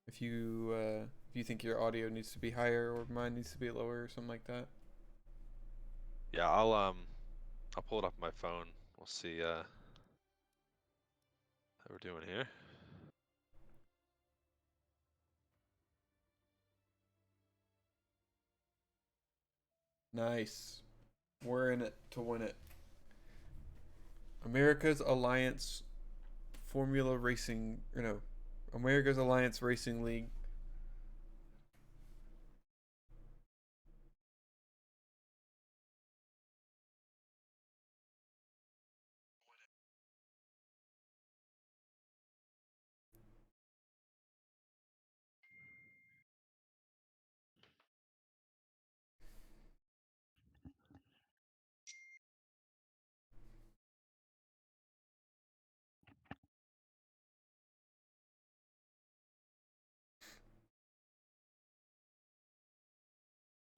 If you think your audio needs to be higher or mine needs to be lower or something like that. Yeah, I'll pull it up on my phone. We'll see how we're doing here. Nice. We're in it to win it. America's Alliance Formula Racing, or no, America's Alliance Racing League.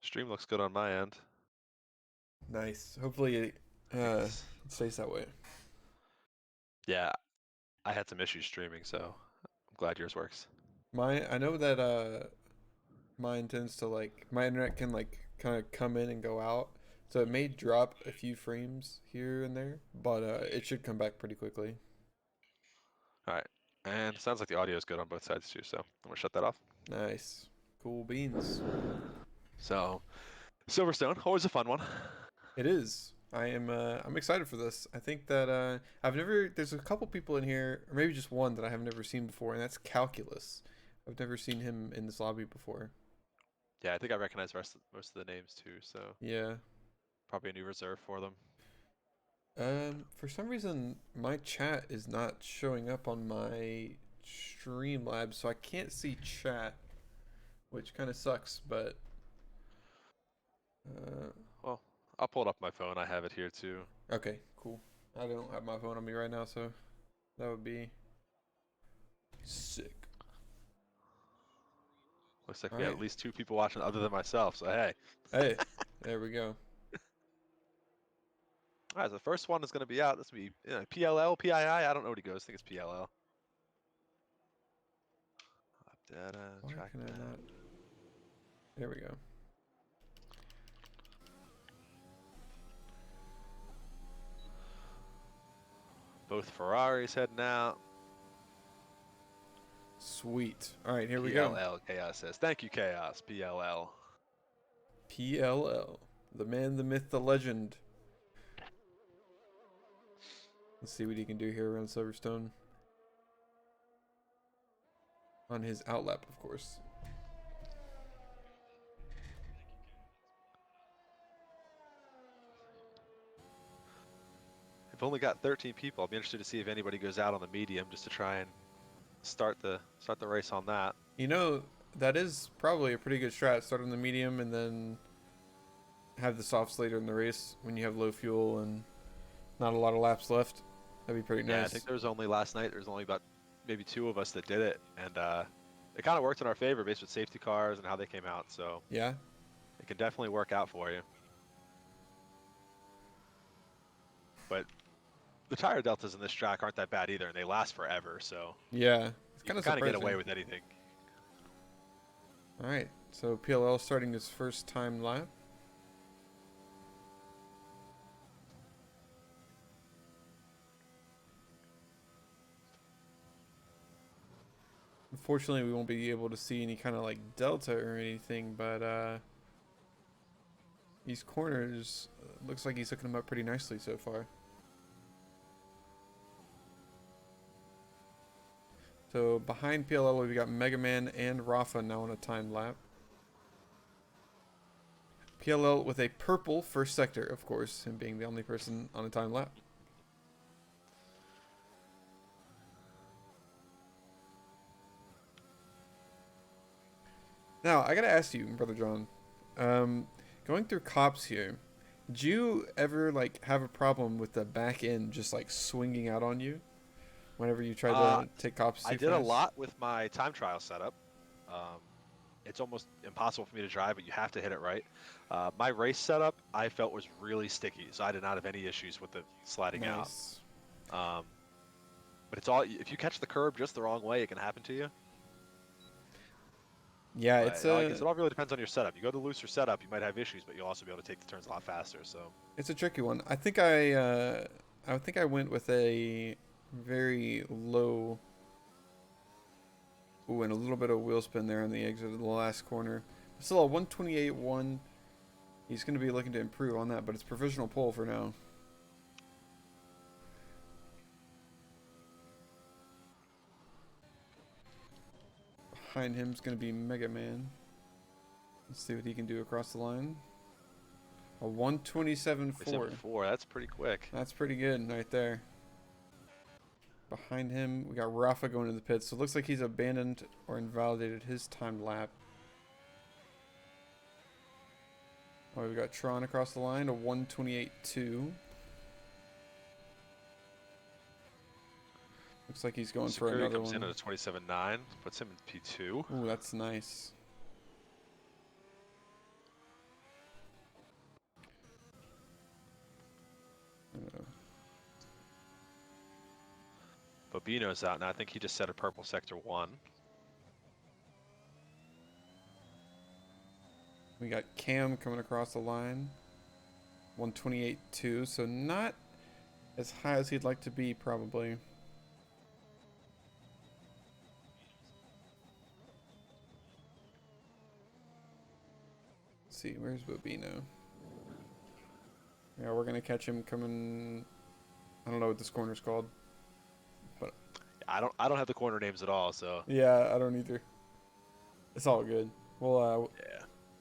Stream looks good on my end. Nice. Hopefully I think it's it stays that way. yeah, I had some issues streaming, so I'm glad yours works. I know that mine tends to like my internet can like kind of come in and go out. So it may drop a few frames here and there, but it should come back pretty quickly. All right. And it sounds like the audio is good on both sides too, so I'm gonna shut that off. Nice. Cool beans. So, Silverstone, always a fun one. It is. I'm excited for this. I think that there's a couple people in here, or maybe just one that I have never seen before, and that's Calculus. I've never seen him in this lobby before. Yeah, I think I recognize most of the names too, so Yeah. probably a new reserve for them. For some reason my chat is not showing up on my Streamlabs, so I can't see chat, which kind of sucks, but uh Well, I'll pull it up on my phone. I have it here too. okay, cool. I don't have my phone on me right now, so that would be sick. Looks like All we have right. at least two people watching other than myself, so hey. Hey, there we go. All right, so the first one is going to be out. This will be PLL, PII. I don't know what he goes. I think it's PLL. Data, Why track can I map. not? There we go. Both Ferraris heading out. Sweet. All right, here we go. PLL, Chaos says. Thank you, Chaos. PLL. PLL. The man, the myth, the legend. Let's see what he can do here around Silverstone. On his outlap, of course. We've only got 13 people. I'll be interested to see if anybody goes out on the medium just to try and start the race on that. You know, that is probably a pretty good strat. Start on the medium and then have the softs later in the race when you have low fuel and not a lot of laps left. That'd be pretty Yeah, I think nice. there was only last night. There was only about maybe two of us that did it, and it kind of worked in our favor based with safety cars and how they came out. So Yeah? it can definitely work out for you. But the tire deltas in this track aren't that bad either, and they last forever. So Yeah. It's you kind can of kind of get away surprising. with anything. All right. So PLL starting his first time lap. Unfortunately, we won't be able to see any kind of like delta or anything, but these corners looks like he's hooking them up pretty nicely so far. So behind PLL, we've got Mega Man and Rafa now on a time lap. PLL with a purple first sector, of course, him being the only person on a time lap. Now, I gotta ask you, Brother John, going through cops here, did you ever like have a problem with the back end just like swinging out on you whenever you try Uh, to take cops I too did a fast? lot with my time trial setup. Um, it's almost impossible for me to drive, but you have to hit it right. My race setup I felt was really sticky, so I did not have any issues with the sliding out. Nice. Um, but it's all if you catch the curb just the wrong way, it can happen to you. Yeah, But like I said, it all really depends on your setup. You go to looser setup, you might have issues, but you'll also be able to take the turns a lot faster. So it's a tricky one. I think I went with a very low. Ooh, and a little bit of wheel spin there on the exit of the last corner. Still a 128.1. He's going to be looking to improve on that, but it's provisional pole for now. Behind him is going to be Mega Man. Let's see what he can do across the line. A 127.4. 4. That's pretty quick. That's pretty good right there. Behind him, we got Rafa going to the pits. So it looks like he's abandoned or invalidated his timed lap. Oh, we got Tron across the line, a 128.2. Looks like he's going for another comes one. in at a 27.9, puts him in P2. Ooh, that's nice. Bobino's out now. I think he just set a purple sector 1. We got Cam coming across the line. 128.2, so not as high as he'd like to be, probably. Let's see, where's Bobino? Yeah, we're gonna catch him coming. I don't know what this corner's called, but I don't have the corner names at all, so yeah, I don't either. It's all good. yeah.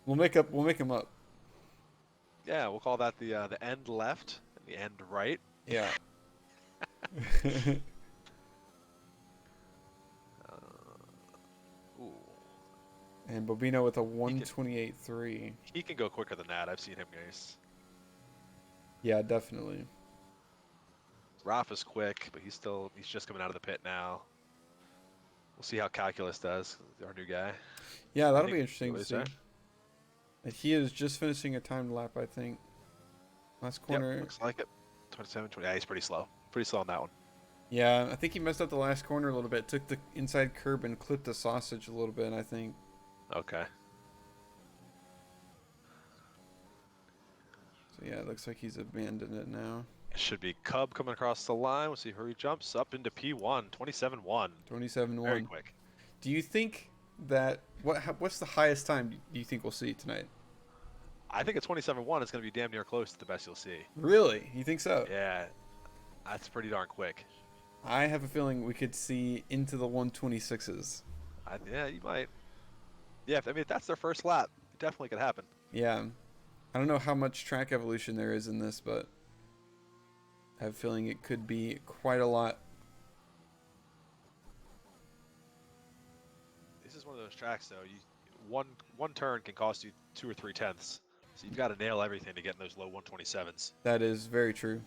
We'll make him up. Yeah, we'll call that the end left and the end right. Yeah. Ooh. And Bobino with a 128.3. He can go quicker than that. I've seen him race. Yeah, definitely. Rafa's quick, but he's just coming out of the pit now. We'll see how Calculus does, our new guy. Yeah, that'll be interesting to see. And he is just finishing a timed lap, I think. Last corner. Yep, looks like it. 27, 20. Yeah, he's pretty slow. Pretty slow on that one. Yeah, I think he messed up the last corner a little bit. Took the inside curb and clipped the sausage a little bit, I think. Okay. So yeah, it looks like he's abandoned it now. It should be Cub coming across the line. We'll see who he jumps up into P1. 27.1. 27.1. Very quick. Do you think that what's the highest time do you think we'll see tonight? I think at 27.1 it's going to be damn near close to the best you'll see. Really? You think so? Yeah, that's pretty darn quick. I have a feeling we could see into the 126s. Yeah, you might. Yeah, if that's their first lap, it definitely could happen. Yeah. I don't know how much track evolution there is in this, but I have a feeling it could be quite a lot. This is one of those tracks, though. One turn can cost you 2 or 3 tenths, so you've got to nail everything to get in those low 127s. That is very true.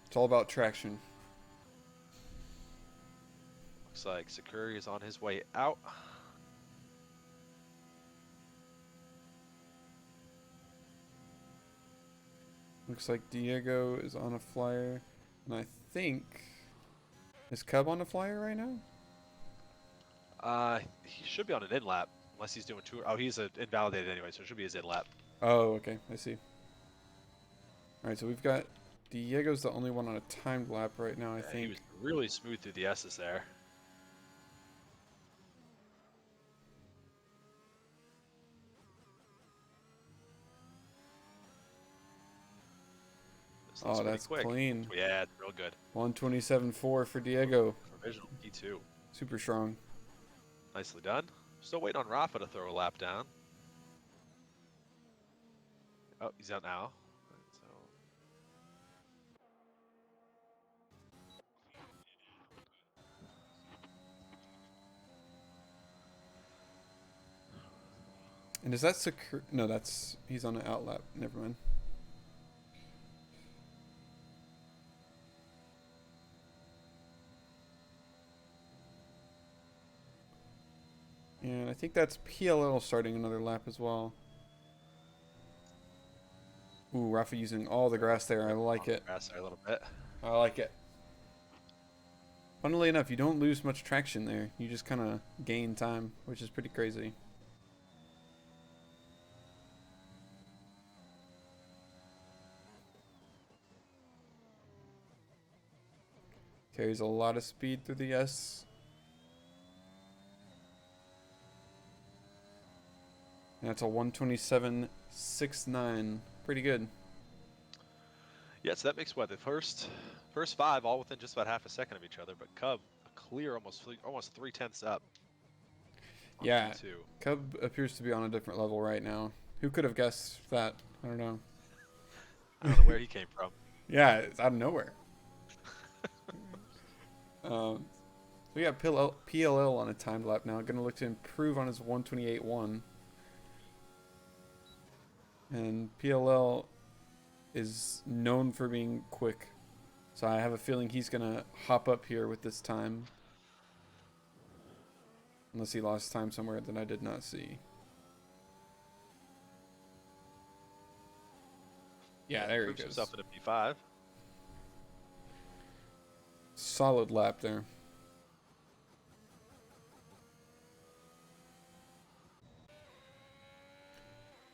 It's all about traction. Looks like Sakuri is on his way out. Looks like Diego is on a flyer, and I think is Cub on a flyer right now? He should be on an in lap, unless he's doing 2. Oh, he's invalidated anyway, so it should be his in lap. Oh, okay, I see. All right, so we've got Diego's the only one on a timed lap right now, I think. He was really smooth through the S's there. Oh, that's quick. clean. Yeah, real good. 127.4 for Diego. Provisional P2. Super strong. Nicely done. Still waiting on Rafa to throw a lap down. Oh, he's out now. So. And is that secure? No, he's on an out lap. Never mind. And I think that's PLL starting another lap as well. Ooh, Rafa using all the grass there. I like it. Grass there a little bit. I like it. Funnily enough, you don't lose much traction there. You just kind of gain time, which is pretty crazy. Carries a lot of speed through the S. And that's a 127.69. Pretty good. Yeah, so that makes what the first 5 all within just about half a second of each other, but Cub a clear almost 3/10 up. Yeah, P2. Cub appears to be on a different level right now. Who could have guessed that? I don't know. I don't know where he came from. Yeah, it's out of nowhere. So we got PLL on a time lap now. Going to look to improve on his 128.1. And PLL is known for being quick. So I have a feeling he's going to hop up here with this time. Unless he lost time somewhere that I did not see. Yeah, there he goes. Himself in a P5. Solid lap there.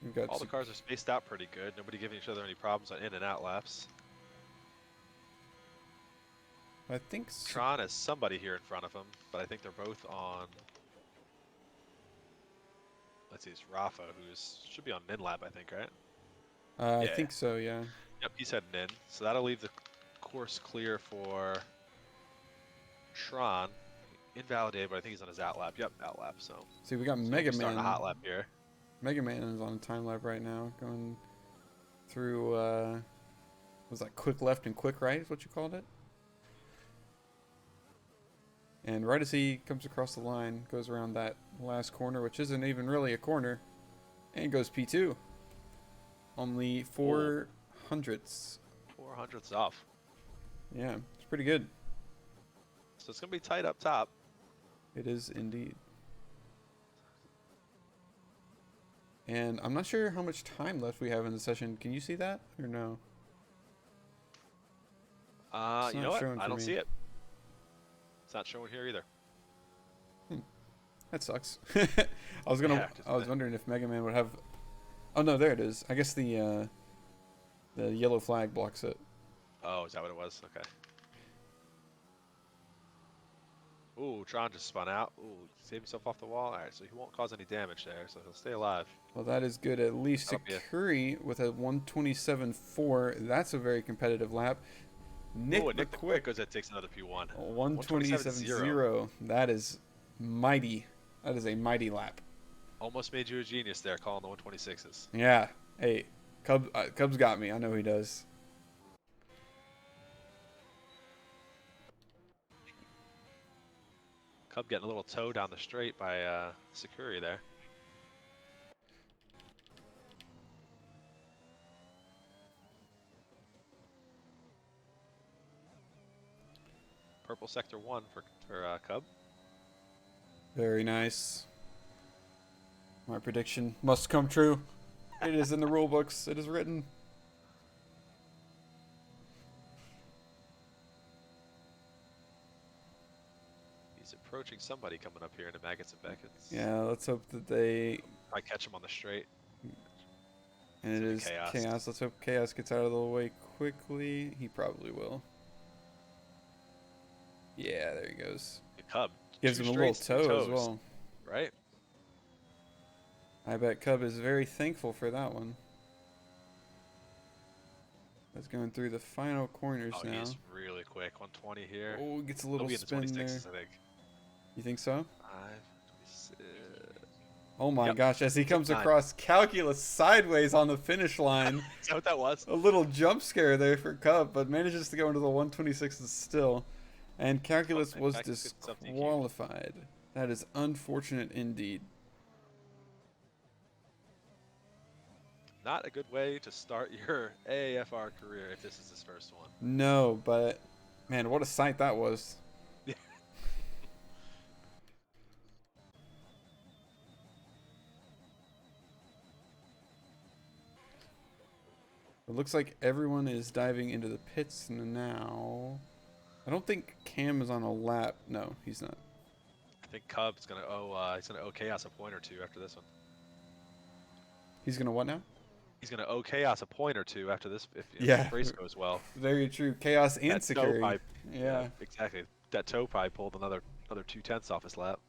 We've got all the cars are spaced out pretty good. Nobody giving each other any problems on in and out laps. I think so. Tron has somebody here in front of him, but I think they're both on. Let's see, it's Rafa, should be on Nin Lab, I think, right? Yeah. I think so, yeah. Yep, he's heading in. So that'll leave the course clear for Tron. Invalidated, but I think he's on his out lap. Yep, out lap. So see, we got Mega Man. Starting a hot lap here. Mega Man is on a time lap right now, going through. Was that quick left and quick right? Is what you called it? And right as he comes across the line, goes around that last corner, which isn't even really a corner, and goes P2. Only 400ths. 400ths off. Yeah, it's pretty good. So it's going to be tight up top. It is indeed. And I'm not sure how much time left we have in the session. Can you see that or no? You know what? I don't see it. It's not showing here either. That sucks. I was wondering if Mega Man would have. Oh no, there it is. I guess the yellow flag blocks it. Oh, is that what it was? Okay. Ooh, Tron just spun out. Ooh, saved himself off the wall. All right, so he won't cause any damage there, so he'll stay alive. Well, that is good. At least to Curry with a 127.4. That's a very competitive lap. Nick the Quick goes that takes another P1. 127.0. That is mighty. That is a mighty lap. Almost made you a genius there, calling the 126s. Yeah. Hey, Cubs got me. I know he does. Cub getting a little toe down the straight by Security there. Purple sector 1 for Cub. Very nice. My prediction must come true. It is in the rule books. It is written. He's approaching somebody coming up here into Maggots and Beckett's. Yeah, let's hope that they... I catch him on the straight. And it is chaos. Let's hope Chaos gets out of the way quickly. He probably will. Yeah, there he goes. The Cub. Gives him a little toe as well. Right? I bet Cub is very thankful for that one. That's going through the final corners now. He's really quick. 120 here. Oh, gets a little spin there. I think. You think so? 5, 26. Oh my gosh, as he comes across Calculus sideways on the finish line. Is that what that was? A little jump scare there for Cub, but manages to go into the 126s still. And Calculus was disqualified. That is unfortunate indeed. Not a good way to start your AFR career if this is his first one. No, but man, what a sight that was. Yeah. It looks like everyone is diving into the pits now. I don't think Cam is on a lap. No, he's not. I think Cub's gonna owe Chaos a point or two after this one. He's gonna what now? He's gonna owe Chaos a point or two after this if Yeah, this race goes well. very true. Chaos and That toe Sakuri. probably, Yeah. exactly. That toe probably pulled another 2/10 off his lap.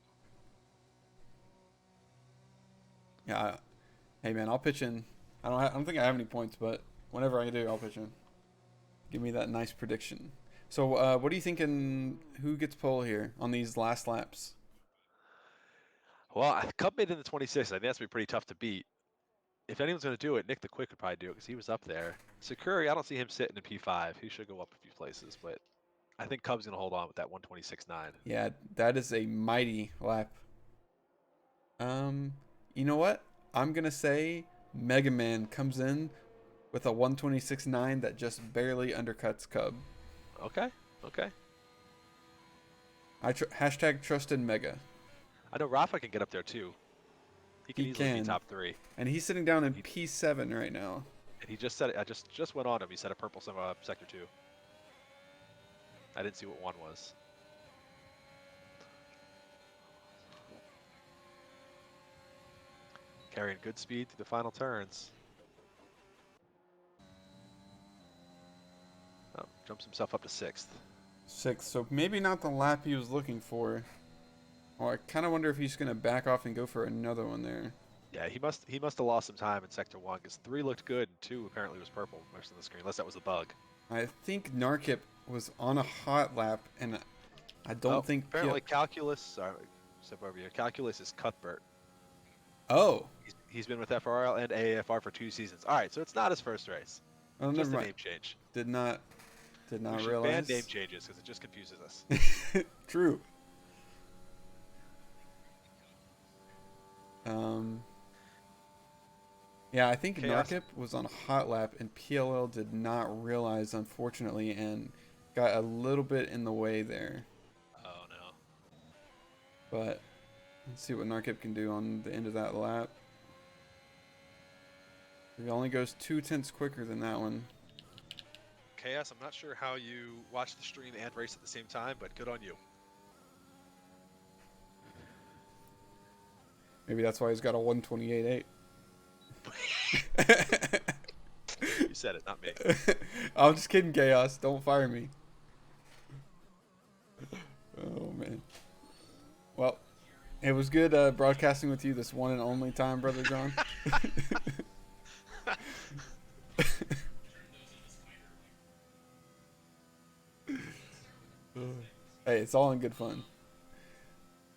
Yeah. Hey man, I'll pitch in. I don't think I have any points, but whenever I do, I'll pitch in. Give me that nice prediction. So, what are you thinking? Who gets pole here on these last laps? Well, Cub made it in the 26. I think that's gonna be pretty tough to beat. If anyone's gonna do it, Nick the Quick would probably do it because he was up there. Sakuri, I don't see him sitting in P5. He should go up a few places, but I think Cub's gonna hold on with that 126.9. Yeah, that is a mighty lap. You know what? I'm gonna say Mega Man comes in with a 126.9 that just barely undercuts Cub. Okay, okay. Hashtag trust in Mega. I know Rafa can get up there too. He can easily be top 3. And he's sitting down in P7 right now. And he just said it. I just went on him. He said a purple sector 2. I didn't see what 1 was. Carrying good speed through the final turns. Oh, jumps himself up to 6th. 6th, so maybe not the lap he was looking for. Oh, I kind of wonder if he's gonna back off and go for another one there. Yeah, he must have lost some time in sector 1 because 3 looked good and 2 apparently was purple most of the screen, unless that was a bug. I think Narkip was on a hot lap, and I don't think apparently Calculus. Step over here. Calculus is Cuthbert. Oh. He's been with FRL and AFR for 2 seasons. All right, so it's not his first race. Oh, just never a mind. name change. Did not We should realize. ban name changes because it just confuses us. True. Yeah, I think Chaos. Narkip was on a hot lap, and PLL did not realize, unfortunately, and got a little bit in the way there. Oh no. But let's see what Narkip can do on the end of that lap. He only goes 0.2 quicker than that one. Chaos, I'm not sure how you watch the stream and race at the same time, but good on you. Maybe that's why he's got a 128.8. You said it, not me. I'm just kidding, Chaos. Don't fire me. Oh, man. Well, it was good broadcasting with you this one and only time, Brother John. Hey, it's all in good fun.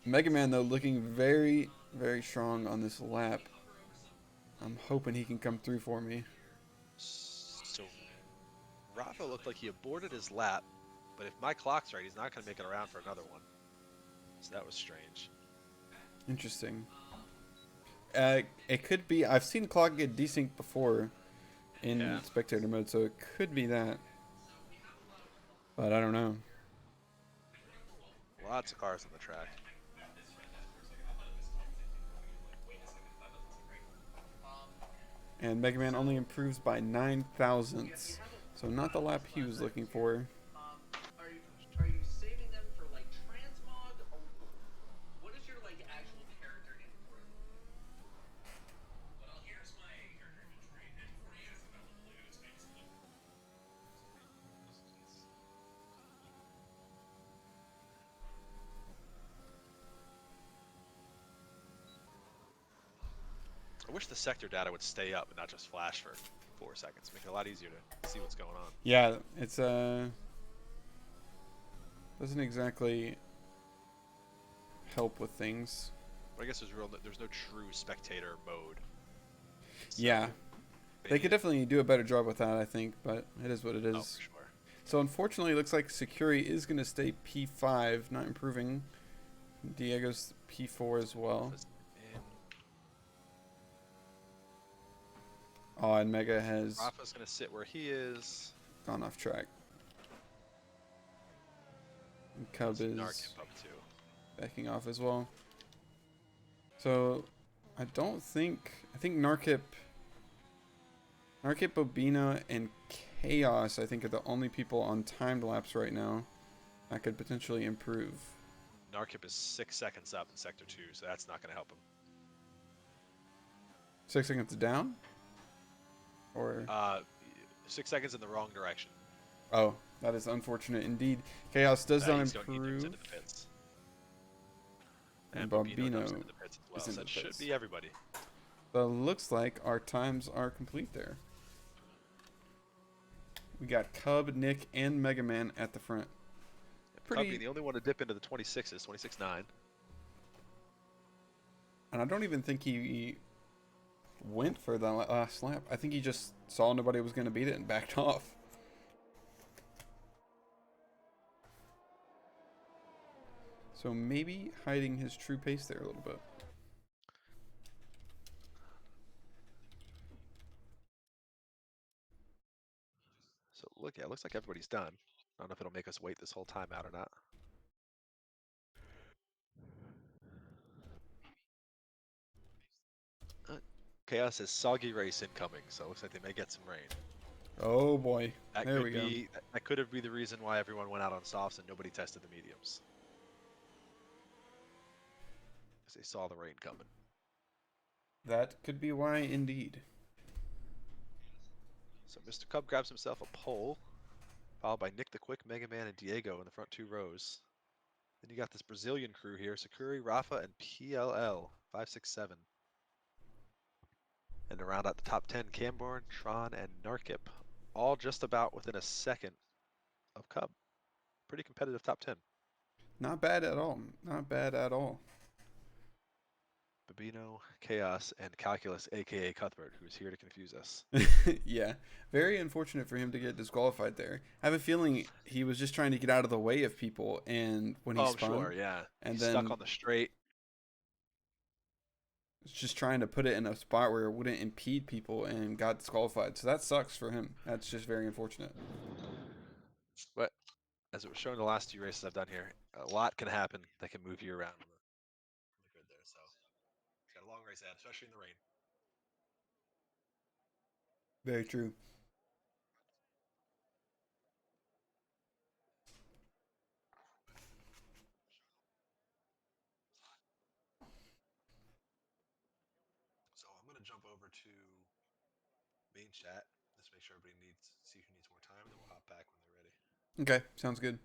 Mega Man, though, looking very, very strong on this lap. I'm hoping he can come through for me. So, Rafa looked like he aborted his lap, but if my clock's right, he's not going to make it around for another one. So that was strange. Interesting. It could be. I've seen clock get desynced before in spectator mode, so it could be that. But I don't know. Lots of cars on the track. And Mega Man only improves by 9 thousandths, so not the lap he was looking for. Are you saving them for like transmog, or what is your like actual character name for it? Well, here's my character inventory, and for you, it's about the blues, basically. I wish the sector data would stay up and not just flash for 4 seconds. Make it a lot easier to see what's going on. Yeah, it's doesn't exactly help with things. But I guess there's no true spectator mode. So Yeah, they could definitely do a better job with that, I think, but it is what it is. Oh, for sure. So unfortunately, it looks like Security is going to stay P5, not improving. Diego's P4 as well. Oh, and Mega has Rafa's going to sit where he is. gone off track. And Cub is Narkip up too. backing off as well. So I think Narkip, Bobina, and Chaos, I think, are the only people on timed laps right now. That could potentially improve. Narkip is 6 seconds up in Sector 2, so that's not going to help him. 6 seconds down? Or 6 seconds in the wrong direction. oh, that is unfortunate indeed. Chaos does not He's going to improve. into the pits. And Bambino goes Bambino into the pits as well. is So in that the should pits. be everybody. So it looks like our times are complete there. We got Cub, Nick, and Mega Man at the front. Cub being the only one to dip into the 26s, 26.9. And I don't even think he went for the last lap. I think he just saw nobody was going to beat it and backed off. So maybe hiding his true pace there a little bit. So look, yeah, it looks like everybody's done. I don't know if it'll make us wait this whole time out or not. Chaos says soggy race incoming, so it looks like they may get some rain. Oh boy, That there could we go. be that could have been the reason why everyone went out on softs and nobody tested the mediums. Because they saw the rain coming. That could be why indeed. So Mr. Cub grabs himself a pole, followed by Nick the Quick, Mega Man, and Diego in the front 2 rows. Then you got this Brazilian crew here, Sakuri, Rafa, and PLL, 567. And around at the top 10, Camborn, Tron, and Narkip, all just about within a second of Cub. Pretty competitive top 10. Not bad at all. Not bad at all. Babino, Chaos, and Calculus, aka Cuthbert, who's here to confuse us. Yeah, very unfortunate for him to get disqualified there. I have a feeling he was just trying to get out of the way of people, and when he spun, sure, yeah. and He's then stuck on the straight. just trying to put it in a spot where it wouldn't impede people and got disqualified. So that sucks for him. That's just very unfortunate. But as it was shown in the last 2 races I've done here, a lot can happen that can move you around on the grid there. So he's got a long race ahead, especially in the rain. Very true. So I'm going to jump over to main chat. Just make sure everybody see who needs more time, and then we'll hop back when they're ready. Okay, sounds good.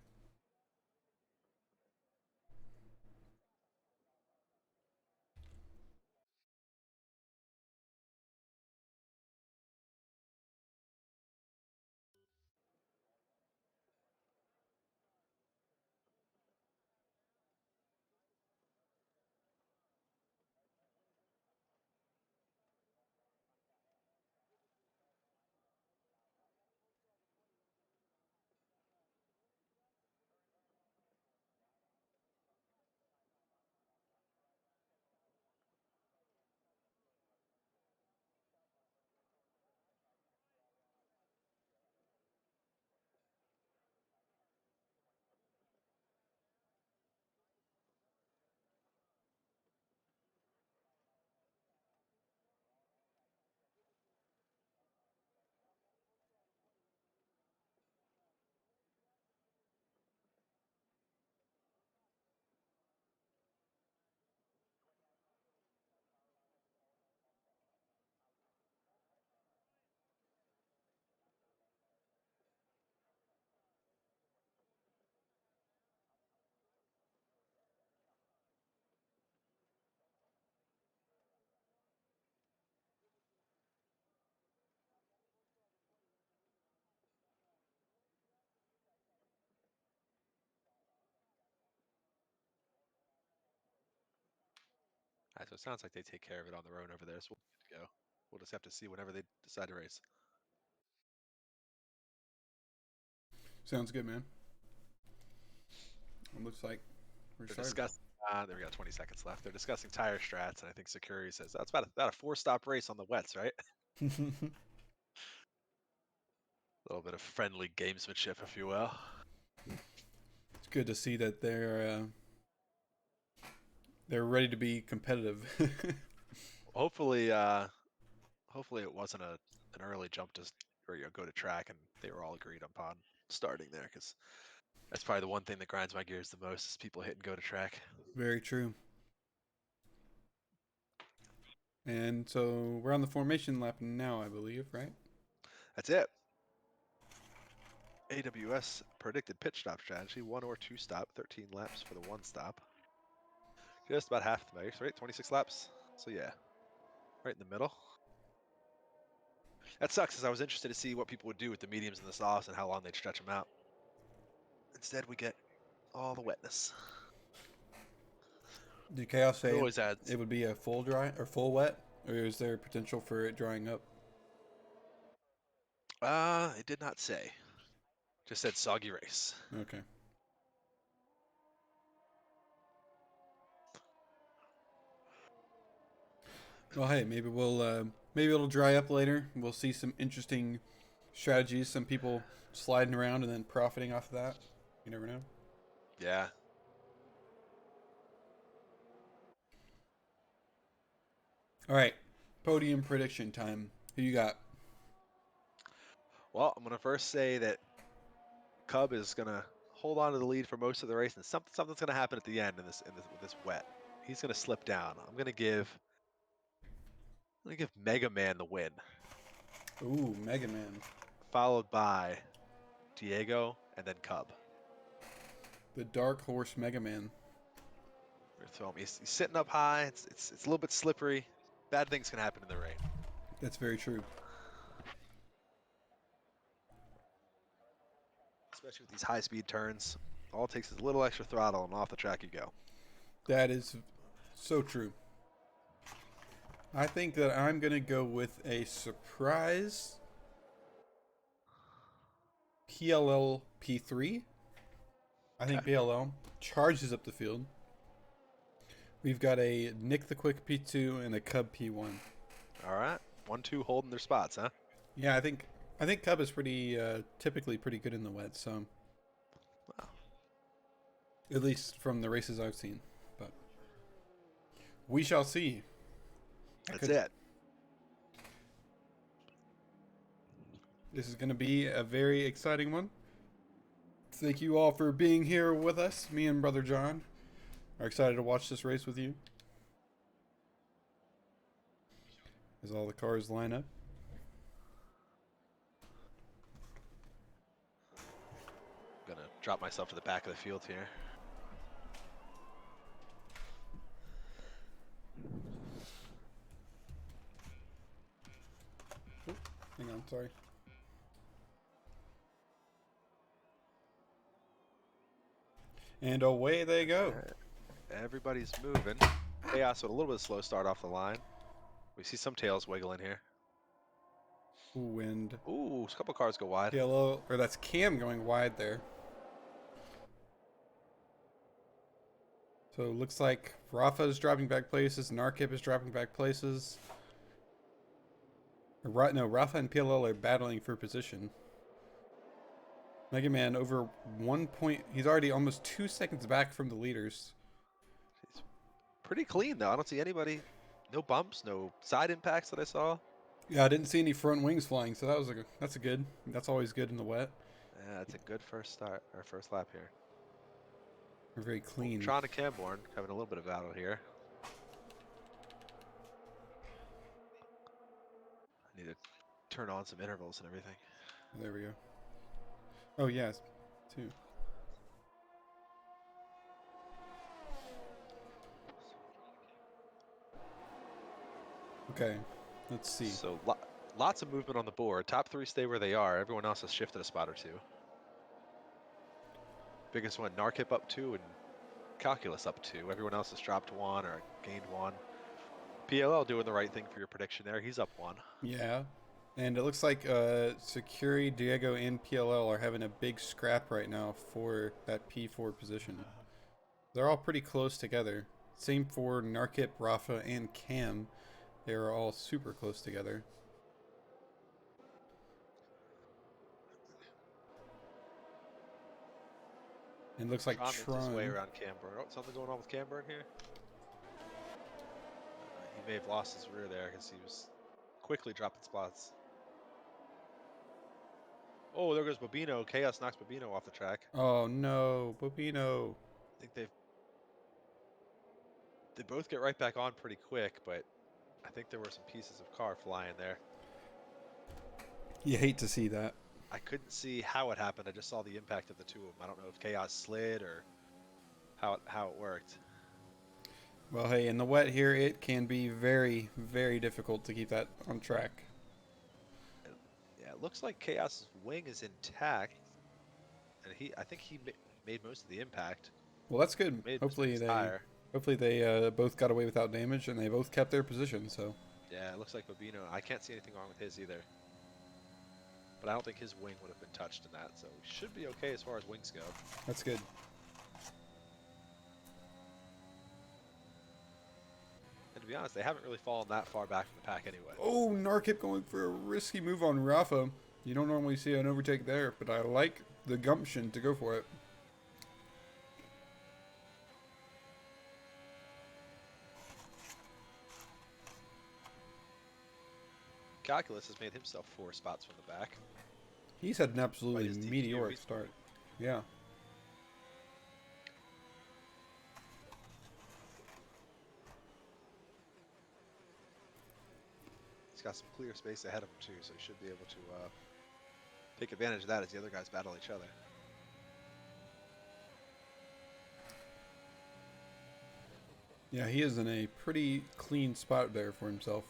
All right, so it sounds like they take care of it on their own over there, so we'll be good to go. We'll just have to see whenever they decide to race. Sounds good, man. It looks like we're They're starting. discussing. There we got 20 seconds left. They're discussing tire strats, and I think Sakuri says that's about a 4-stop race on the wets, right? A little bit of friendly gamesmanship, if you will. It's good to see that they're ready to be competitive. Hopefully, hopefully it wasn't an early jump to or go to track, and they were all agreed upon starting there, because That's probably the one thing that grinds my gears the most is people hit and go to track. Very true. And so we're on the formation lap now, I believe, right? That's it. AWS predicted pit stop strategy, 1 or 2 stop, 13 laps for the 1 stop. Just about half the race, right? 26 laps. So yeah, right in the middle. That sucks, because I was interested to see what people would do with the mediums and the softs and how long they'd stretch them out. Instead, we get all the wetness. Did Chaos It say always adds. it would be a full dry or full wet, or is there potential for it drying up? It did not say. Just said soggy race. Okay. Well, hey, maybe it'll dry up later. We'll see some interesting strategies. Some people sliding around and then profiting off of that. You never know. Yeah. All right, podium prediction time. Who you got? Well, I'm gonna first say that Cub is gonna hold on to the lead for most of the race, and something's gonna happen at the end with this wet. He's gonna slip down. I'm gonna give Mega Man the win, Ooh, Mega Man, followed by Diego and then Cub. the Dark Horse Mega Man. He's sitting up high. It's a little bit slippery. Bad things can happen in the rain. That's very true. Especially with these high-speed turns. All it takes is a little extra throttle, and off the track you go. That is so true. I think that I'm gonna go with a surprise PLL P3. I think Okay. PLL charges up the field. We've got a Nick the Quick P2 and a Cub P1. All right. 1-2 holding their spots, huh? Yeah, I think Cub is pretty typically pretty good in the wet, so Wow. at least from the races I've seen. But we shall see. That's it. This is going to be a very exciting one. Thank you all for being here with us. Me and Brother John are excited to watch this race with you. As all the cars line up. I'm gonna drop myself to the back of the field here. Hang on, sorry. And away they go. All right. Everybody's moving. Chaos with a little bit of slow start off the line. We see some tails wiggling here. Ooh, and Ooh, a couple cars go wide. yellow, or that's Cam going wide there. So it looks like Rafa is dropping back places, Narkip is dropping back places. No, Rafa and PLL are battling for position. Mega Man over 1 point. He's already almost 2 seconds back from the leaders. It's pretty clean though. I don't see anybody. No bumps, no side impacts that I saw. Yeah, I didn't see any front wings flying, so that's a good. That's always good in the wet. Yeah, it's a good first start or first lap here. We're very clean. Tron and Camborn having a little bit of battle here. I need to turn on some intervals and everything. There we go. Oh yes, too. Okay, let's see. So lots of movement on the board. Top 3 stay where they are. Everyone else has shifted a spot or 2. Biggest one, Narkip up 2 and Calculus up 2. Everyone else has dropped 1 or gained 1. PLL doing the right thing for your prediction there. He's up 1. Yeah, and it looks like Securi, Diego, and PLL are having a big scrap right now for that P4 position. They're all pretty close together. Same for Narkip, Rafa, and Cam. They are all super close together. And it looks like Tron makes his way Tron. around Camburn. Oh, something going on with Camburn here? He may have lost his rear there because he was quickly dropping spots. Oh, there goes Bobino. Chaos knocks Bobino off the track. Oh no, Bobino. I think they both get right back on pretty quick, but I think there were some pieces of car flying there. You hate to see that. I couldn't see how it happened. I just saw the impact of the two of them. I don't know if Chaos slid or how it worked. Well, hey, in the wet here, it can be very, very difficult to keep that on track. Yeah, it looks like Chaos's wing is intact, and I think he made most of the impact. Well, that's good. Made Hopefully his they, tire. both got away without damage, and they both kept their position. So Yeah, it looks like Bobino. I can't see anything wrong with his either. But I don't think his wing would have been touched in that, so he should be okay as far as wings go. that's good. And to be honest, they haven't really fallen that far back from the pack anyway. Oh, Narkip going for a risky move on Rafa. You don't normally see an overtake there, but I like the gumption to go for it. Calculus has made himself 4 spots from the back. He's had an absolutely his DQ meteoric recently. start. Yeah. He's got some clear space ahead of him too, so he should be able to take advantage of that as the other guys battle each other. Yeah, he is in a pretty clean spot there for himself.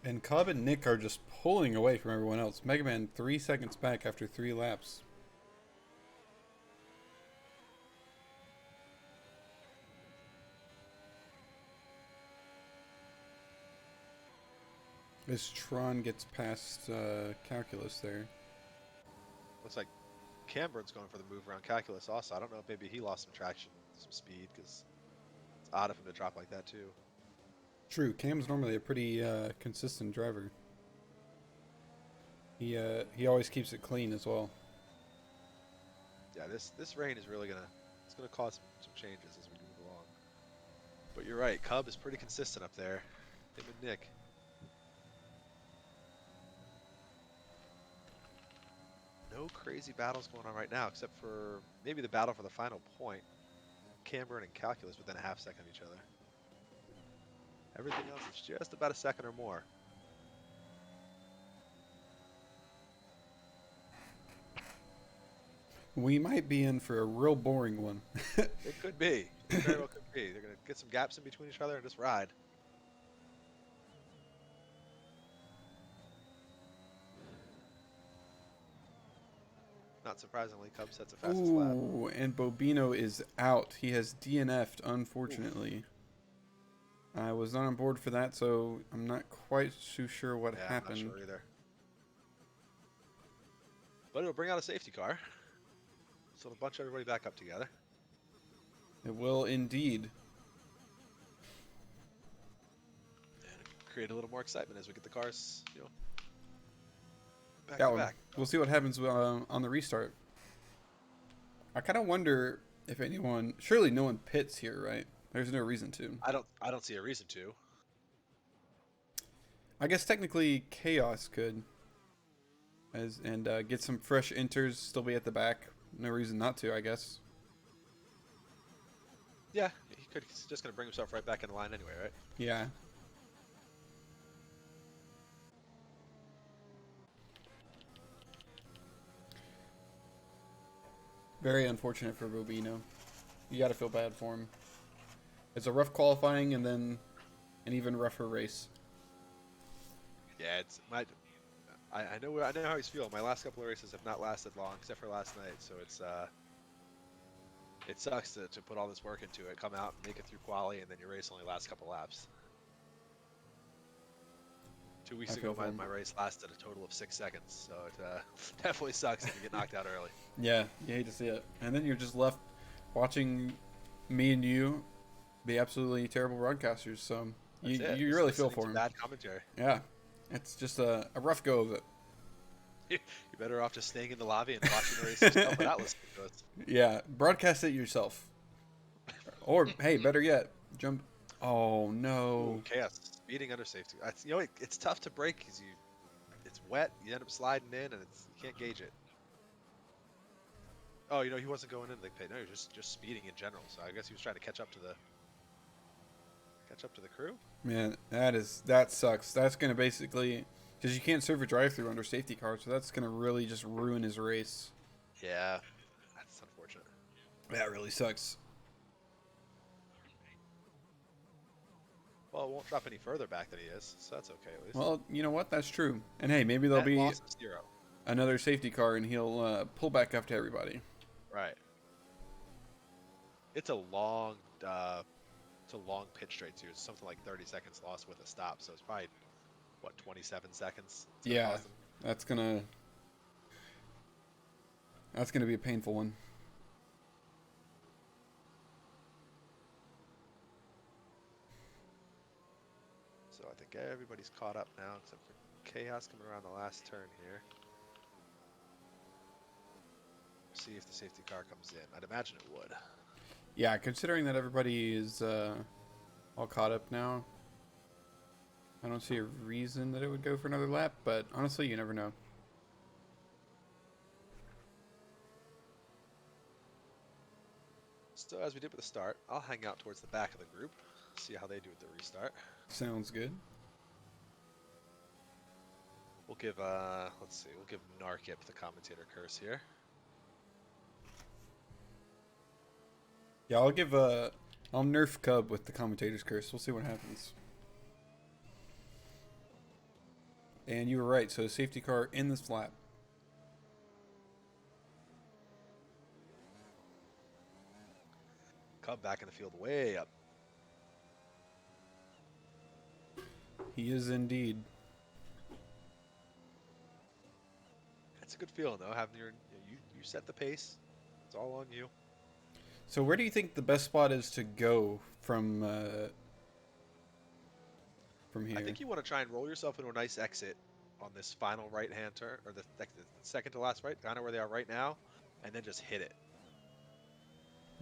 And Cobb and Nick are just pulling away from everyone else. Mega Man 3 seconds back after 3 laps. As Tron gets past Calculus there. Looks like Cambert's going for the move around Calculus also. I don't know if maybe he lost some traction, some speed, because it's odd of him to drop like that too. True, Cam's normally a pretty consistent driver. He always keeps it clean as well. Yeah, this rain is really it's gonna cause some changes as we move along. But you're right, Cub is pretty consistent up there. Him and Nick. No crazy battles going on right now, except for maybe the battle for the final point. Camber and Calculus within a half second of each other. Everything else is just about a second or more. We might be in for a real boring one. It could be. It very well could be. They're going to get some gaps in between each other and just ride. Not surprisingly, Cub sets a fastest lap. Ooh, and Bobino is out. He has DNF'd, unfortunately. I was not on board for that, so I'm not quite too sure what happened. I'm not sure either. But it'll bring out a safety car. So it'll bunch everybody back up together. It will indeed. And create a little more excitement as we get the cars, back Yeah, to back. we'll see what happens on the restart. I kind of wonder if anyone... Surely no one pits here, right? There's no reason to. I don't see a reason to. I guess technically Chaos could. And get some fresh enters, still be at the back. No reason not to, I guess. Yeah, he could. He's just going to bring himself right back in the line anyway, right? Yeah. Very unfortunate for Bobino. You gotta feel bad for him. It's a rough qualifying and then an even rougher race. Yeah, it's I know how he's feeling. My last couple of races have not lasted long, except for last night. So it sucks to put all this work into it, come out and make it through quali, and then your race only lasts a couple laps. 2 weeks ago, my race lasted a total of 6 seconds, so it definitely sucks if you get knocked out early. Yeah, you hate to see it. And then you're just left watching me and you be absolutely terrible broadcasters. So you really feel for him. Bad commentary. Yeah, it's just a rough go of it. You're better off just staying in the lobby and watching the race yourself without listening to us. Yeah, broadcast it yourself. Or, hey, better yet, jump Oh Ooh, no. chaos speeding under safety. That's, it's tough to break because it's wet. You end up sliding in, and you can't gauge it. Oh, he wasn't going into the pit. No, he was just speeding in general. So I guess he was trying to catch up to the crew. Man, that sucks. That's gonna basically, because you can't serve a drive-through under safety car, so that's gonna really just ruin his race. Yeah, that's unfortunate. That really sucks. Well, it won't drop any further back than he is, so that's okay at least. Well, you know what? That's true. And hey, maybe there'll Net be loss is 0. another safety car, and he'll pull back up to everybody. Right. It's a long pit straight too. It's something like 30 seconds lost with a stop, so it's probably what 27 seconds. It's gonna Yeah, cost him. that's gonna be a painful one. So I think everybody's caught up now except for Chaos coming around the last turn here. See if the safety car comes in. I'd imagine it would. Yeah, considering that everybody is all caught up now, I don't see a reason that it would go for another lap, but honestly, you never know. So as we did with the start, I'll hang out towards the back of the group, see how they do with the restart. Sounds good. We'll give let's see, we'll give Narkip the commentator curse here. Yeah, I'll nerf Cub with the commentator's curse. We'll see what happens. And you were right. So safety car in this lap. Cub back in the field, way up. He is indeed. It's a good feeling though, having you set the pace. It's all on you. So where do you think the best spot is to go from here? I think you want to try and roll yourself into a nice exit on this final right-hand turn, or the second to last right, kind of where they are right now, and then just hit it.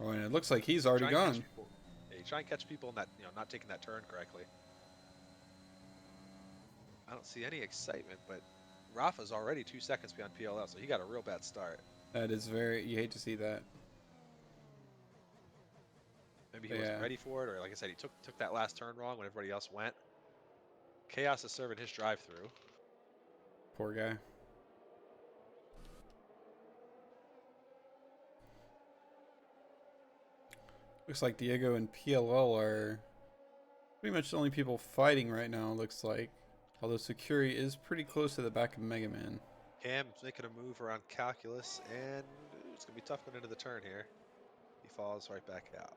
Oh, and it looks like he's already Try and catch gone. people. Yeah, you try and catch people in that, not taking that turn correctly. I don't see any excitement, but Rafa's already 2 seconds behind PLL, so he got a real bad start. That is you hate to see that. Maybe he wasn't ready for it, or like I said, he took that last turn wrong when everybody else went. Chaos is serving his drive-through. Poor guy. Looks like Diego and PLL are pretty much the only people fighting right now, looks like. Although Sakuri is pretty close to the back of Mega Man. Cam's making a move around Calculus, and it's going to be tough going into the turn here. He falls right back out.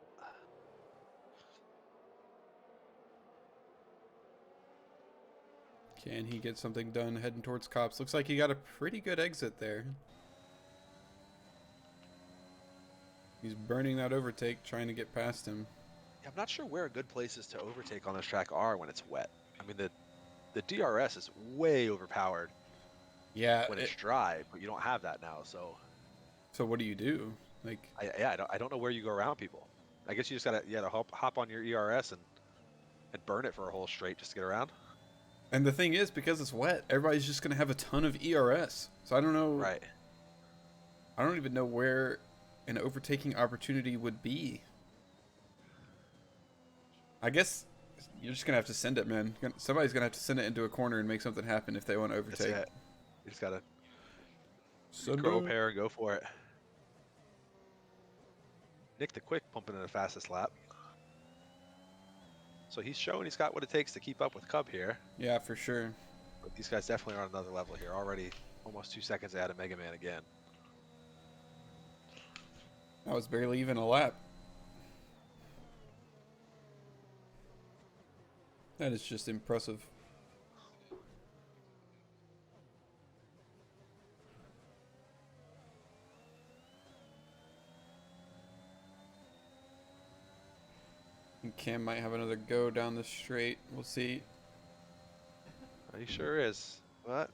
Can he get something done heading towards cops? Looks like he got a pretty good exit there. He's burning that overtake, trying to get past him. Yeah, I'm not sure where good places to overtake on this track are when it's wet. I mean, the DRS is way overpowered Yeah. when it's dry, but you don't have that now. So So what do you do? Like, I don't know where you go around people. I guess you just gotta hop on your ERS and burn it for a whole straight just to get around. and the thing is, because it's wet, everybody's just gonna have a ton of ERS. So I don't know. Right. I don't even know where an overtaking opportunity would be. I guess you're just gonna have to send it, man. Somebody's gonna have to send it into a corner and make something happen if they want to That's overtake. it. You just gotta Send crow it. pair and go for it. Nick the Quick pumping in the fastest lap. So he's showing he's got what it takes to keep up with Cub here. Yeah, for sure. But these guys definitely are on another level here. Already almost 2 seconds ahead of Mega Man again. That was barely even a lap. That is just impressive. And Cam might have another go down the straight. We'll see. He sure is, but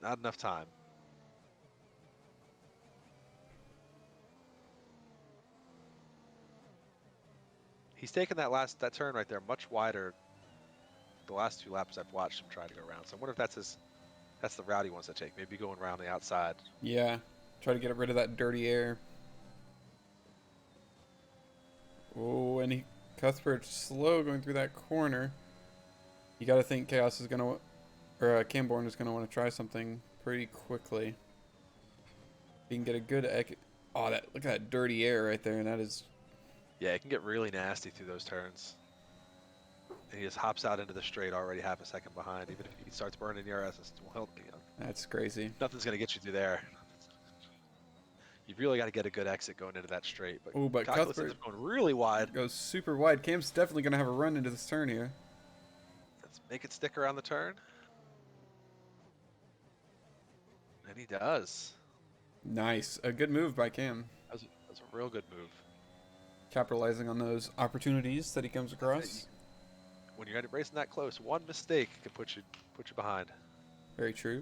not enough time. He's taken that turn right there much wider. The last 2 laps I've watched him try to go around. So I wonder if that's the route he wants to take. Maybe going around the outside. Yeah. Try to get rid of that dirty air. Oh, and Cuthbert's slow going through that corner. You got to think Chaos is going to, or Camborne is going to want to try something pretty quickly. You can get a good look at that dirty air right there, and that is. Yeah, it can get really nasty through those turns. And he just hops out into the straight already half a second behind. Even if he starts burning your ass, well, That's crazy. nothing's gonna get you through there. You've really got to get a good exit going into that straight. But Calculus Cuthbert ends up going really wide. goes super wide. Cam's definitely going to have a run into this turn here. Let's make it stick around the turn. And he does. Nice. A good move by Cam. That was a real good move. Capitalizing on those opportunities that he comes across. When you're racing that close, one mistake can put you behind. Very true.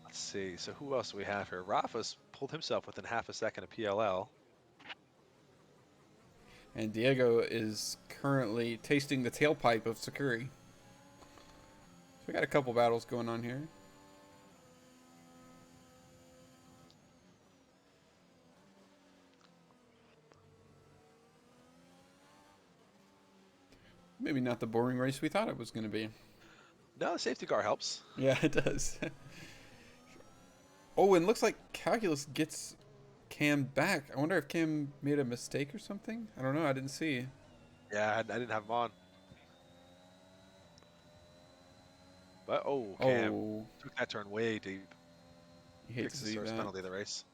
Let's see. So who else do we have here? Rafa's pulled himself within half a second of PLL. And Diego is currently tasting the tailpipe of Sakuri. So we got a couple battles going on here. Maybe not the boring race we thought it was going to be. No, safety car helps. Yeah, it does. Oh, and looks like Calculus gets Cam back. I wonder if Cam made a mistake or something. I don't know. I didn't see. Yeah, I didn't have him on. But, Cam took that turn way deep. You hate to Fixed the see first that. penalty of the race.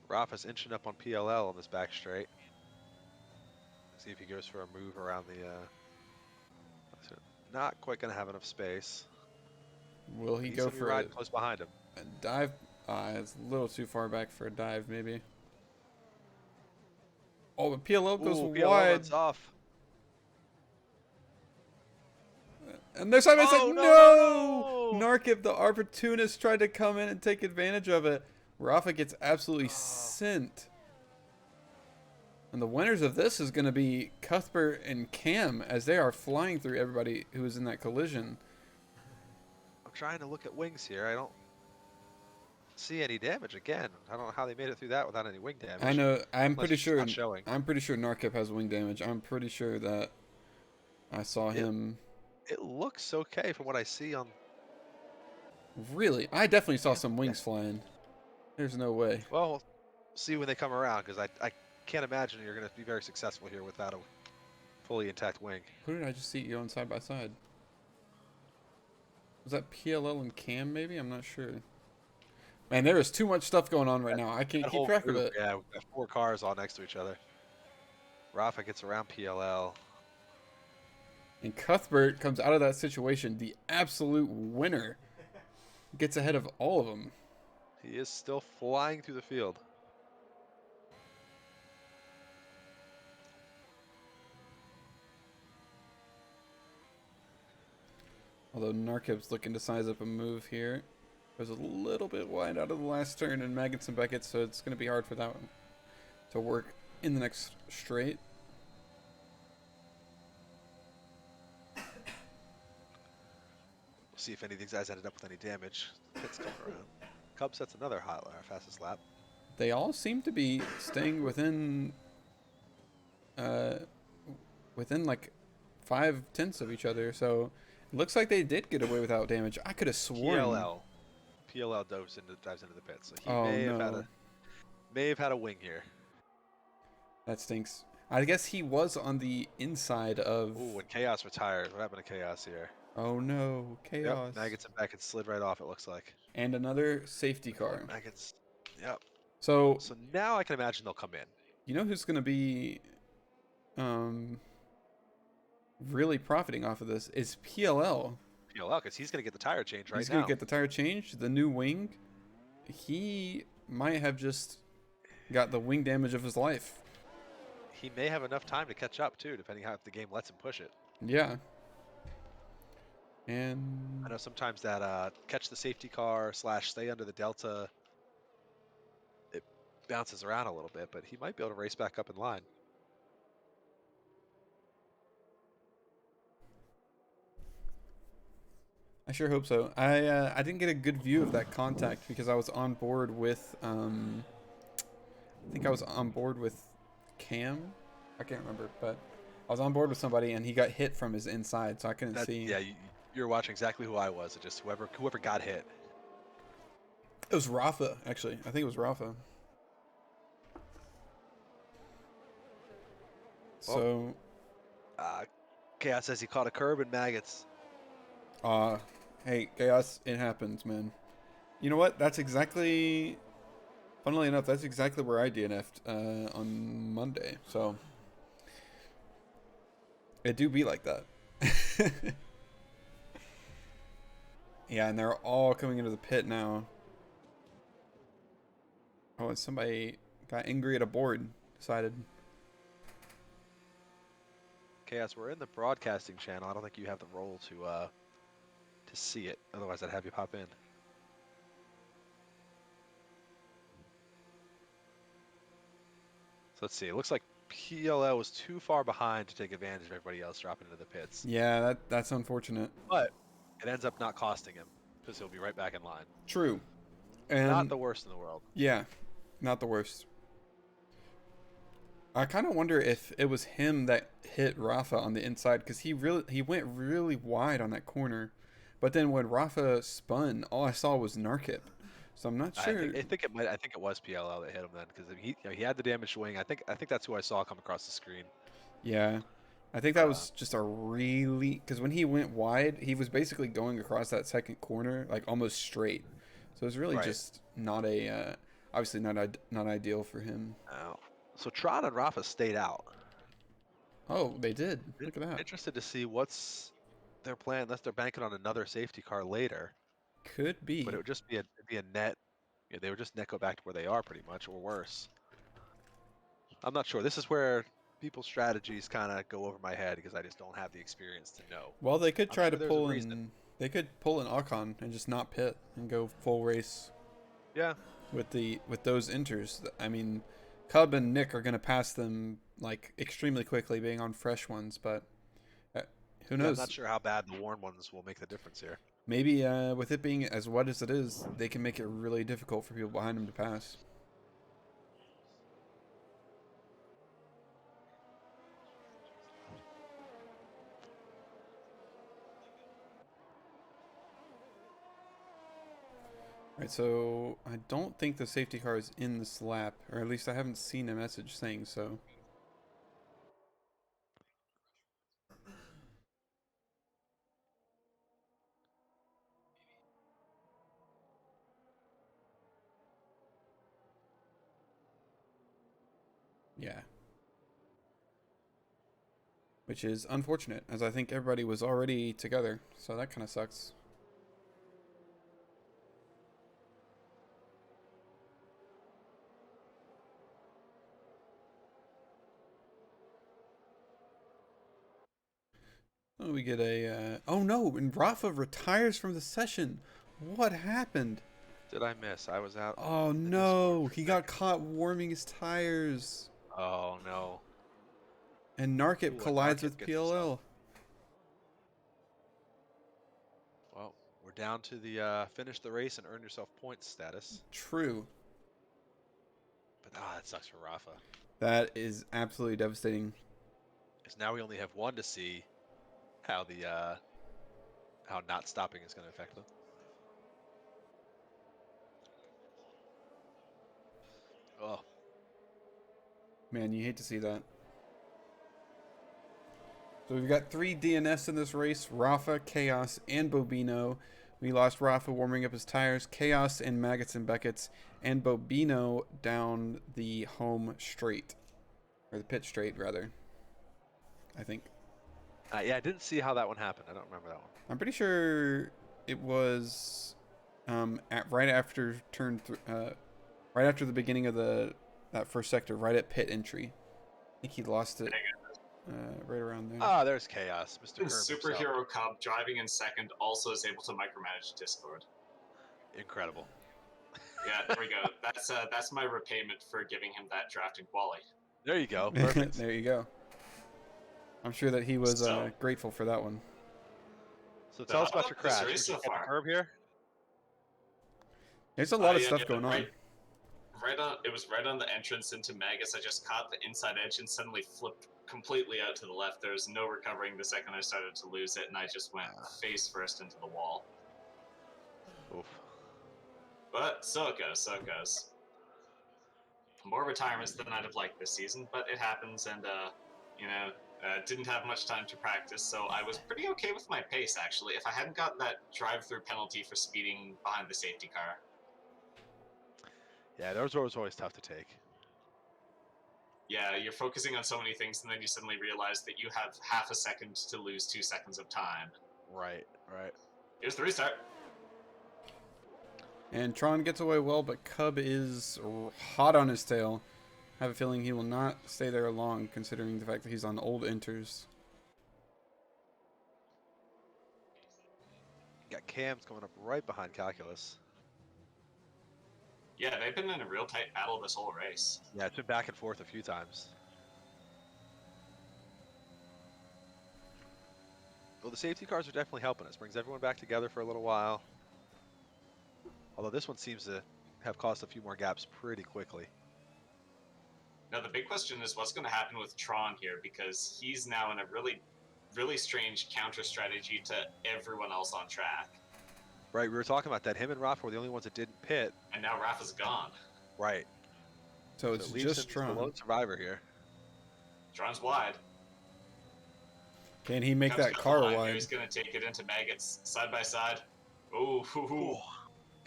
Rafa's inching up on PLL on this back straight. See if he goes for a move around the. Not quite going to have enough space. Will he He's go gonna be for riding close behind him? a dive? It's a little too far back for a dive, maybe. Oh, but PLL goes PLL wide. runs off. And there's Simon said, Oh, no! no! Narkip, the opportunist, tried to come in and take advantage of it. Rafa gets absolutely sent. And the winners of this is going to be Cuthbert and Cam, as they are flying through everybody who was in that collision. I'm trying to look at wings here. I don't see any damage again. I don't know how they made it through that without any wing damage. I know. I'm Unless pretty it's sure. not showing. I'm pretty sure Narkip has wing damage. I'm pretty sure that I saw him. It looks okay from what I see on. Really, I definitely saw some wings flying. There's no way. Well, we'll see when they come around, because I can't imagine you're going to be very successful here without a fully intact wing. Who did I just see going side by side? Was that PLL and Cam, maybe? I'm not sure. Man, there is too much stuff going on right now. I can't That keep whole track of group, it. Yeah, we've got 4 cars all next to each other. Rafa gets around PLL. And Cuthbert comes out of that situation the absolute winner. Gets ahead of all of them. He is still flying through the field. Although Narkip's looking to size up a move here. Goes a little bit wide out of the last turn in Maggots and Beckett, so it's going to be hard for that one to work in the next straight. We'll see if any of these guys ended up with any damage. Pits coming around. Cub sets another hot lap, fastest lap. They all seem to be staying within like 5/10 of each other, so it looks like they did get away without damage. I could have sworn. PLL dives into the pit, so he Oh, may have had a wing here. That stinks. I guess he was on the inside of. Ooh, when Chaos retired, what happened to Chaos here? Oh no, Chaos. Yep, Maggots and Beckett slid right off, it looks like. And another safety car. Maggots, yep. So now I can imagine they'll come in. you know who's going to be really profiting off of this is PLL. PLL, because he's going to get the tire change right now. He's going to get the tire change, the new wing. He might have just got the wing damage of his life. He may have enough time to catch up, too, depending how if the game lets him push it. Yeah. And I know sometimes that catch the safety car / stay under the delta, it bounces around a little bit, but he might be able to race back up in line. I sure hope so. I didn't get a good view of that contact because I was on board with I think I was on board with Cam. I can't remember, but I was on board with somebody and he got hit from his inside, so I couldn't see. Yeah, you're watching exactly who I was. It just whoever got hit. It was Rafa, actually. I think it was Rafa. So, Chaos says he caught a curb and maggots. hey, Chaos, it happens, man. You know what? That's exactly, funnily enough, that's exactly where I DNF'd on Monday. So, it do be like that. Yeah, and they're all coming into the pit now. Oh, and somebody got angry at a board, decided. Chaos, we're in the broadcasting channel. I don't think you have the role to see it. Otherwise, I'd have you pop in. So let's see. It looks like PLL was too far behind to take advantage of everybody else dropping into the pits. Yeah, that's unfortunate. But it ends up not costing him because he'll be right back in line. True. And Not the worst in the world. yeah, not the worst. I kind of wonder if it was him that hit Rafa on the inside because he went really wide on that corner, but then when Rafa spun, all I saw was Narkip. So I'm not sure. I think it was PLL that hit him then because he had the damaged wing. I think that's who I saw come across the screen. Yeah, I think that was just a really because when he went wide, he was basically going across that second corner like almost straight. So it was really just not a obviously not ideal for him. Oh. So Tron and Rafa stayed out. Oh, they did. Look at that. Interested to see what's their plan, unless they're banking on another safety car later. Could be. But it would just be a net. Yeah, they would just net go back to where they are pretty much, or worse. I'm not sure. This is where people's strategies kind of go over my head because I just don't have the experience to know. Well, they could try to there's a pull reason. in. They could pull an Ocon and just not pit and go full race Yeah. with those inters. I mean, Cub and Nick are gonna pass them like extremely quickly, being on fresh ones. But who knows? I'm not sure how bad the worn ones will make the difference here. Maybe with it being as wet as it is, they can make it really difficult for people behind them to pass. Right, so I don't think the safety car is in this lap, or at least I haven't seen a message saying so. Yeah. Which is unfortunate, as I think everybody was already together, so that kind of sucks. Oh, we get a, oh no, and Rafa retires from the session. What happened? Did I miss? I was out. Oh no, he got caught warming his tires. Oh no. And Narkip Ooh, collides Narkip with gets himself. PLL. Well, we're down to the finish the race and earn yourself points status. True. But that sucks for Rafa. That is absolutely devastating. Because now we only have one to see how how not stopping is going to affect them. Oh. Man, you hate to see that. So we've got 3 DNS in this race, Rafa, Chaos, and Bobino. We lost Rafa warming up his tires, Chaos and Maggots and Beckett's, and Bobino down the home straight. Or the pit straight, rather. I think. Yeah, I didn't see how that one happened. I don't remember that one. I'm pretty sure it was right after right after the beginning of that first sector, right at pit entry. I think he lost it. right around there. Ah, there's Chaos, Mr. And Herb himself. Superhero Cub driving in second also is able to micromanage Discord. Incredible. Yeah, there we go. That's my repayment for giving him that draft in quali. There you go. Perfect. There you go. I'm sure that he was So- grateful for that one. So tell us how about your about this crash. race Did you so get the far? curb here? There's a lot of Yeah, stuff yeah, going on. Right on. It was right on the entrance into Magus. I just caught the inside edge and suddenly flipped completely out to the left. There was no recovering the second I started to lose it, and I just went face first into the wall. Oof. But so it goes. So it goes. More retirements than I'd have liked this season, but it happens, and didn't have much time to practice, so I was pretty okay with my pace actually. If I hadn't got that drive-through penalty for speeding behind the safety car. Yeah, those were always tough to take. Yeah, you're focusing on so many things, and then you suddenly realize that you have half a second to lose 2 seconds of time. Right. Here's the restart. And Tron gets away well, but Cub is hot on his tail. I have a feeling he will not stay there long, considering the fact that he's on old inters. Got Cam's coming up right behind Calculus. Yeah, they've been in a real tight battle this whole race. Yeah, it's been back and forth a few times. Well, the safety cars are definitely helping us. Brings everyone back together for a little while. Although this one seems to have caused a few more gaps pretty quickly. Now the big question is what's going to happen with Tron here, because he's now in a really, really strange counter strategy to everyone else on track. Right, we were talking about that. Him and Rafa were the only ones that didn't pit. And now Rafa's gone. Right. So it's it leaves just him as Tron. the lone survivor here. Tron's wide. Can he make Cub's that got the car line here. wide? He's going to take it into Maggots side by side. Ooh, hoo, hoo. Oh,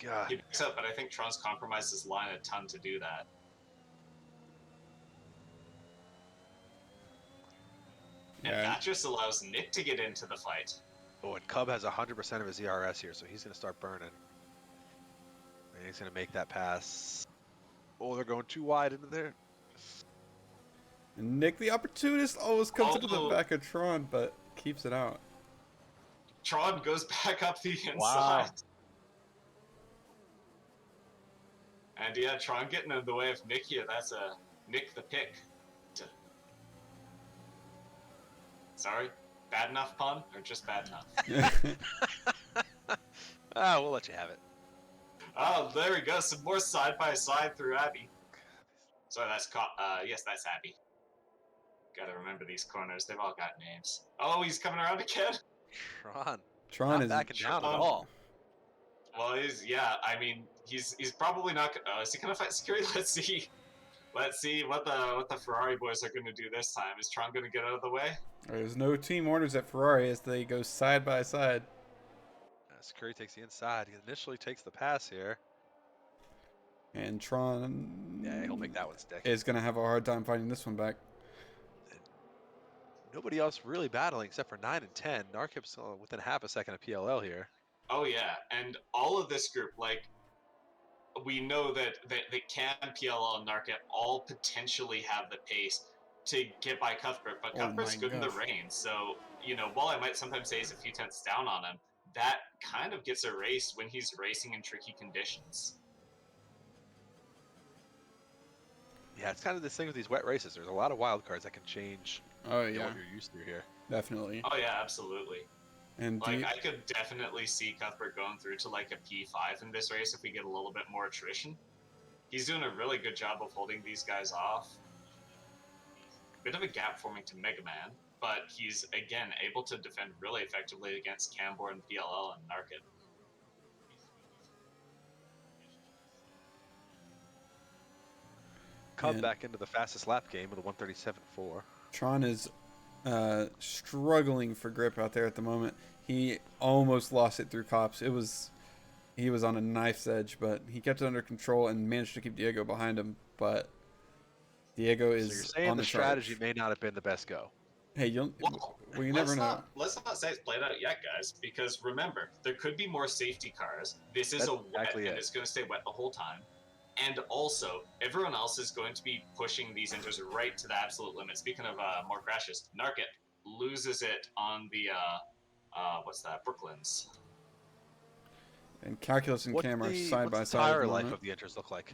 God. He picks up, but I think Tron's compromised his line a ton to do that. And Yeah. that just allows Nick to get into the fight. Oh, and Cub has 100% of his ERS here, so he's going to start burning. And he's going to make that pass. Oh, they're going too wide into there. And Nick, the opportunist, always comes into the Oh. back of Tron, but keeps it out. Tron goes back up the inside. Wow. And yeah, Tron getting in the way of Nick here. That's a Nick the pick. Sorry, bad enough pun or just bad enough? Ah, we'll let you have it. Oh, there we go. Some more side by side through Abby. Sorry, yes, that's Abby. Gotta remember these corners. They've all got names. Oh, he's coming around again. Tron. Tron Not is backing down at Tron. all. Well, he's probably not. Is he gonna fight security? Let's see. Let's see what the Ferrari boys are gonna do this time. Is Tron gonna get out of the way? There's no team orders at Ferrari as they go side by side. Security takes the inside. He initially takes the pass here. And Tron Yeah, he'll make that one stick. is going to have a hard time fighting this one back. Nobody else really battling except for 9 and 10. Narkip's within half a second of PLL here. Oh yeah, and all of this group, like, we know that Cam, PLL, and Narkip all potentially have the pace to get by Cuthbert, but Oh Cuthbert's my good in the gosh. rain, so, while I might sometimes say he's a few tenths down on him, that kind of gets erased when he's racing in tricky conditions. Yeah, it's kind of this thing with these wet races. There's a lot of wild cards that can change Oh, what yeah, you're used to here. definitely. Oh yeah, absolutely. And Like, I could definitely see Cuthbert going through to like a P5 in this race if we get a little bit more attrition. He's doing a really good job of holding these guys off. Bit of a gap forming to Mega Man, but he's again able to defend really effectively against Cambor and PLL and Narkit. Cub And- back into the fastest lap game with a 137.4. Tron is struggling for grip out there at the moment. He almost lost it through cops. He was on a knife's edge, but he kept it under control and managed to keep Diego behind him. But Diego So is you're saying on the the strategy charge. may not have been the best go. Hey, you never know. Let's not say it's played out yet, guys, because remember, there could be more safety cars. This is That's a wet, exactly and it. it's going to stay wet the whole time. And also, everyone else is going to be pushing these inters right to the absolute limit. Speaking of more crashes, Narkit loses it on the what's that? Brooklands. And Calculus and Cam are side by what's the side at tire the life moment. of the inters look like?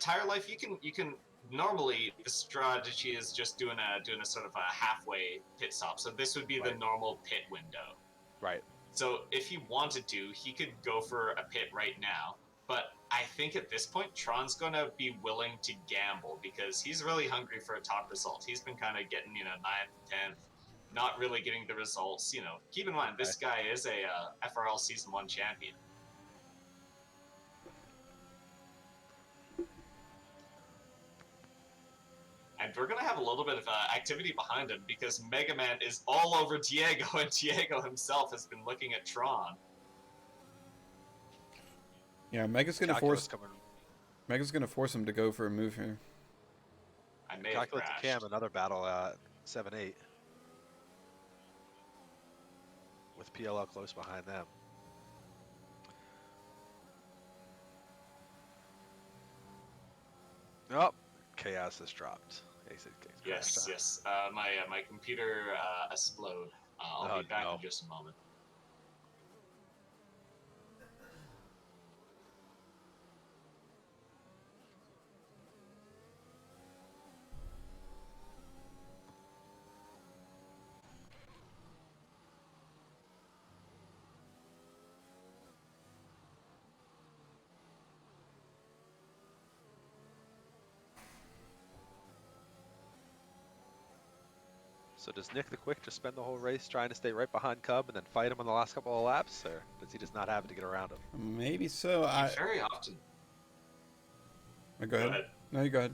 Tire life, you can normally the strategy is just doing a sort of a halfway pit stop. So this would be the Right. normal pit window. Right. So if he wanted to, he could go for a pit right now. But I think at this point, Tron's going to be willing to gamble because he's really hungry for a top result. He's been kind of getting, 9th, 10th, not really getting the results. Keep in mind, this guy is a FRL Season 1 champion. And we're going to have a little bit of activity behind him because Mega Man is all over Diego, and Diego himself has been looking at Tron. Yeah, Mega's gonna Calculus force him to go for a move here. I may have Calculus crashed. and Cam, another battle at 7-8. With PLL close behind them. Oh, Chaos has dropped. Yes. My computer explode. I'll be back in just a moment. So does Nick the Quick just spend the whole race trying to stay right behind Cub and then fight him on the last couple of laps, or does he just not have it to get around him? Maybe so. Very often. Go ahead. No, you go ahead.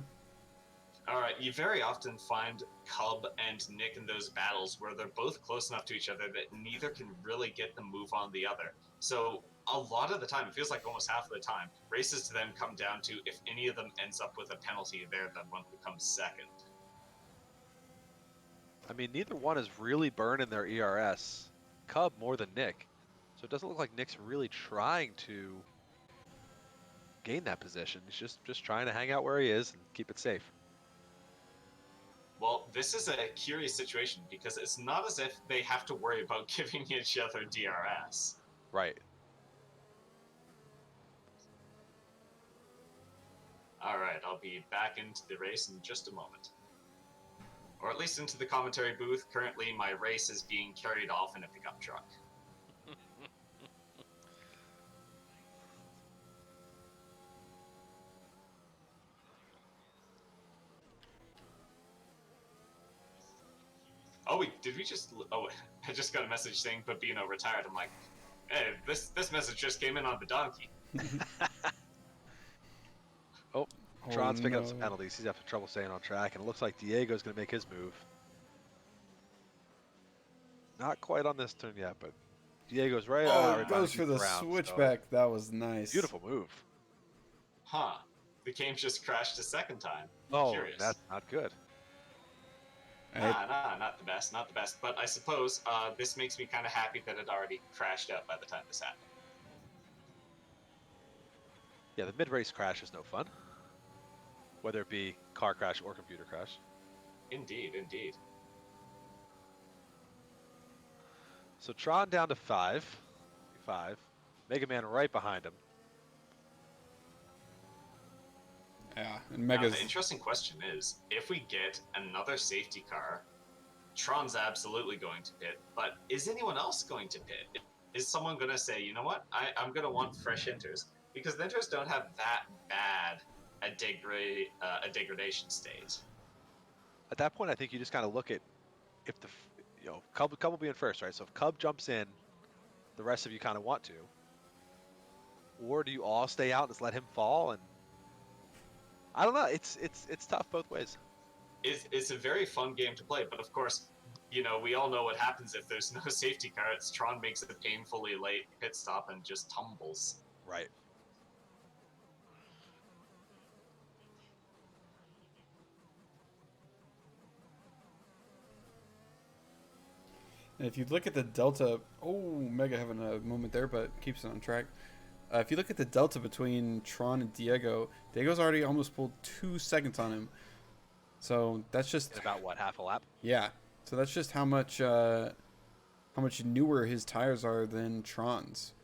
All right, you very often find Cub and Nick in those battles where they're both close enough to each other that neither can really get the move on the other. So a lot of the time, it feels like almost half of the time, races to them come down to if any of them ends up with a penalty, they're the one who comes second. I mean, neither one is really burning their ERS. Cub more than Nick. So it doesn't look like Nick's really trying to gain that position. He's just trying to hang out where he is and keep it safe. Well, this is a curious situation because it's not as if they have to worry about giving each other DRS. Right. All right, I'll be back into the race in just a moment. Or at least into the commentary booth. Currently, my race is being carried off in a pickup truck. Oh, wait, did we just... Oh, I just got a message saying Babino retired. I'm like, hey, this message just came in on the donkey. Oh, Tron's picking up no. some penalties. He's having trouble staying on track, and it looks like Diego's going to make his move. Not quite on this turn yet, but Diego's right. Oh, right it goes behind for the Brown, switchback. so That was nice. beautiful move. Huh. The game just crashed a second time. Oh, Curious. that's not good. Nah, not the best, not the best. But I suppose this makes me kind of happy that it already crashed out by the time this happened. Yeah, the mid-race crash is no fun. Whether it be car crash or computer crash. Indeed. So Tron down to 5. Mega Man right behind him. Yeah, and Now, Mega's. the interesting question is, if we get another safety car, Tron's absolutely going to pit, but is anyone else going to pit? Is someone going to say, you know what, I'm going to want fresh inters? Because the inters don't have that bad a degradation state. At that point, I think you just kind of look at if the, Cub will be in first, right? So if Cub jumps in, the rest of you kind of want to. Or do you all stay out and just let him fall? And I don't know. It's tough both ways. It's a very fun game to play, but of course, we all know what happens if there's no safety car. It's Tron makes a painfully late pit stop and just tumbles. Right. And if you look at the delta, Mega having a moment there, but keeps it on track. if you look at the delta between Tron and Diego, Diego's already almost pulled 2 seconds on him. So that's just In about what, half a lap? yeah. So that's just how much newer his tires are than Tron's.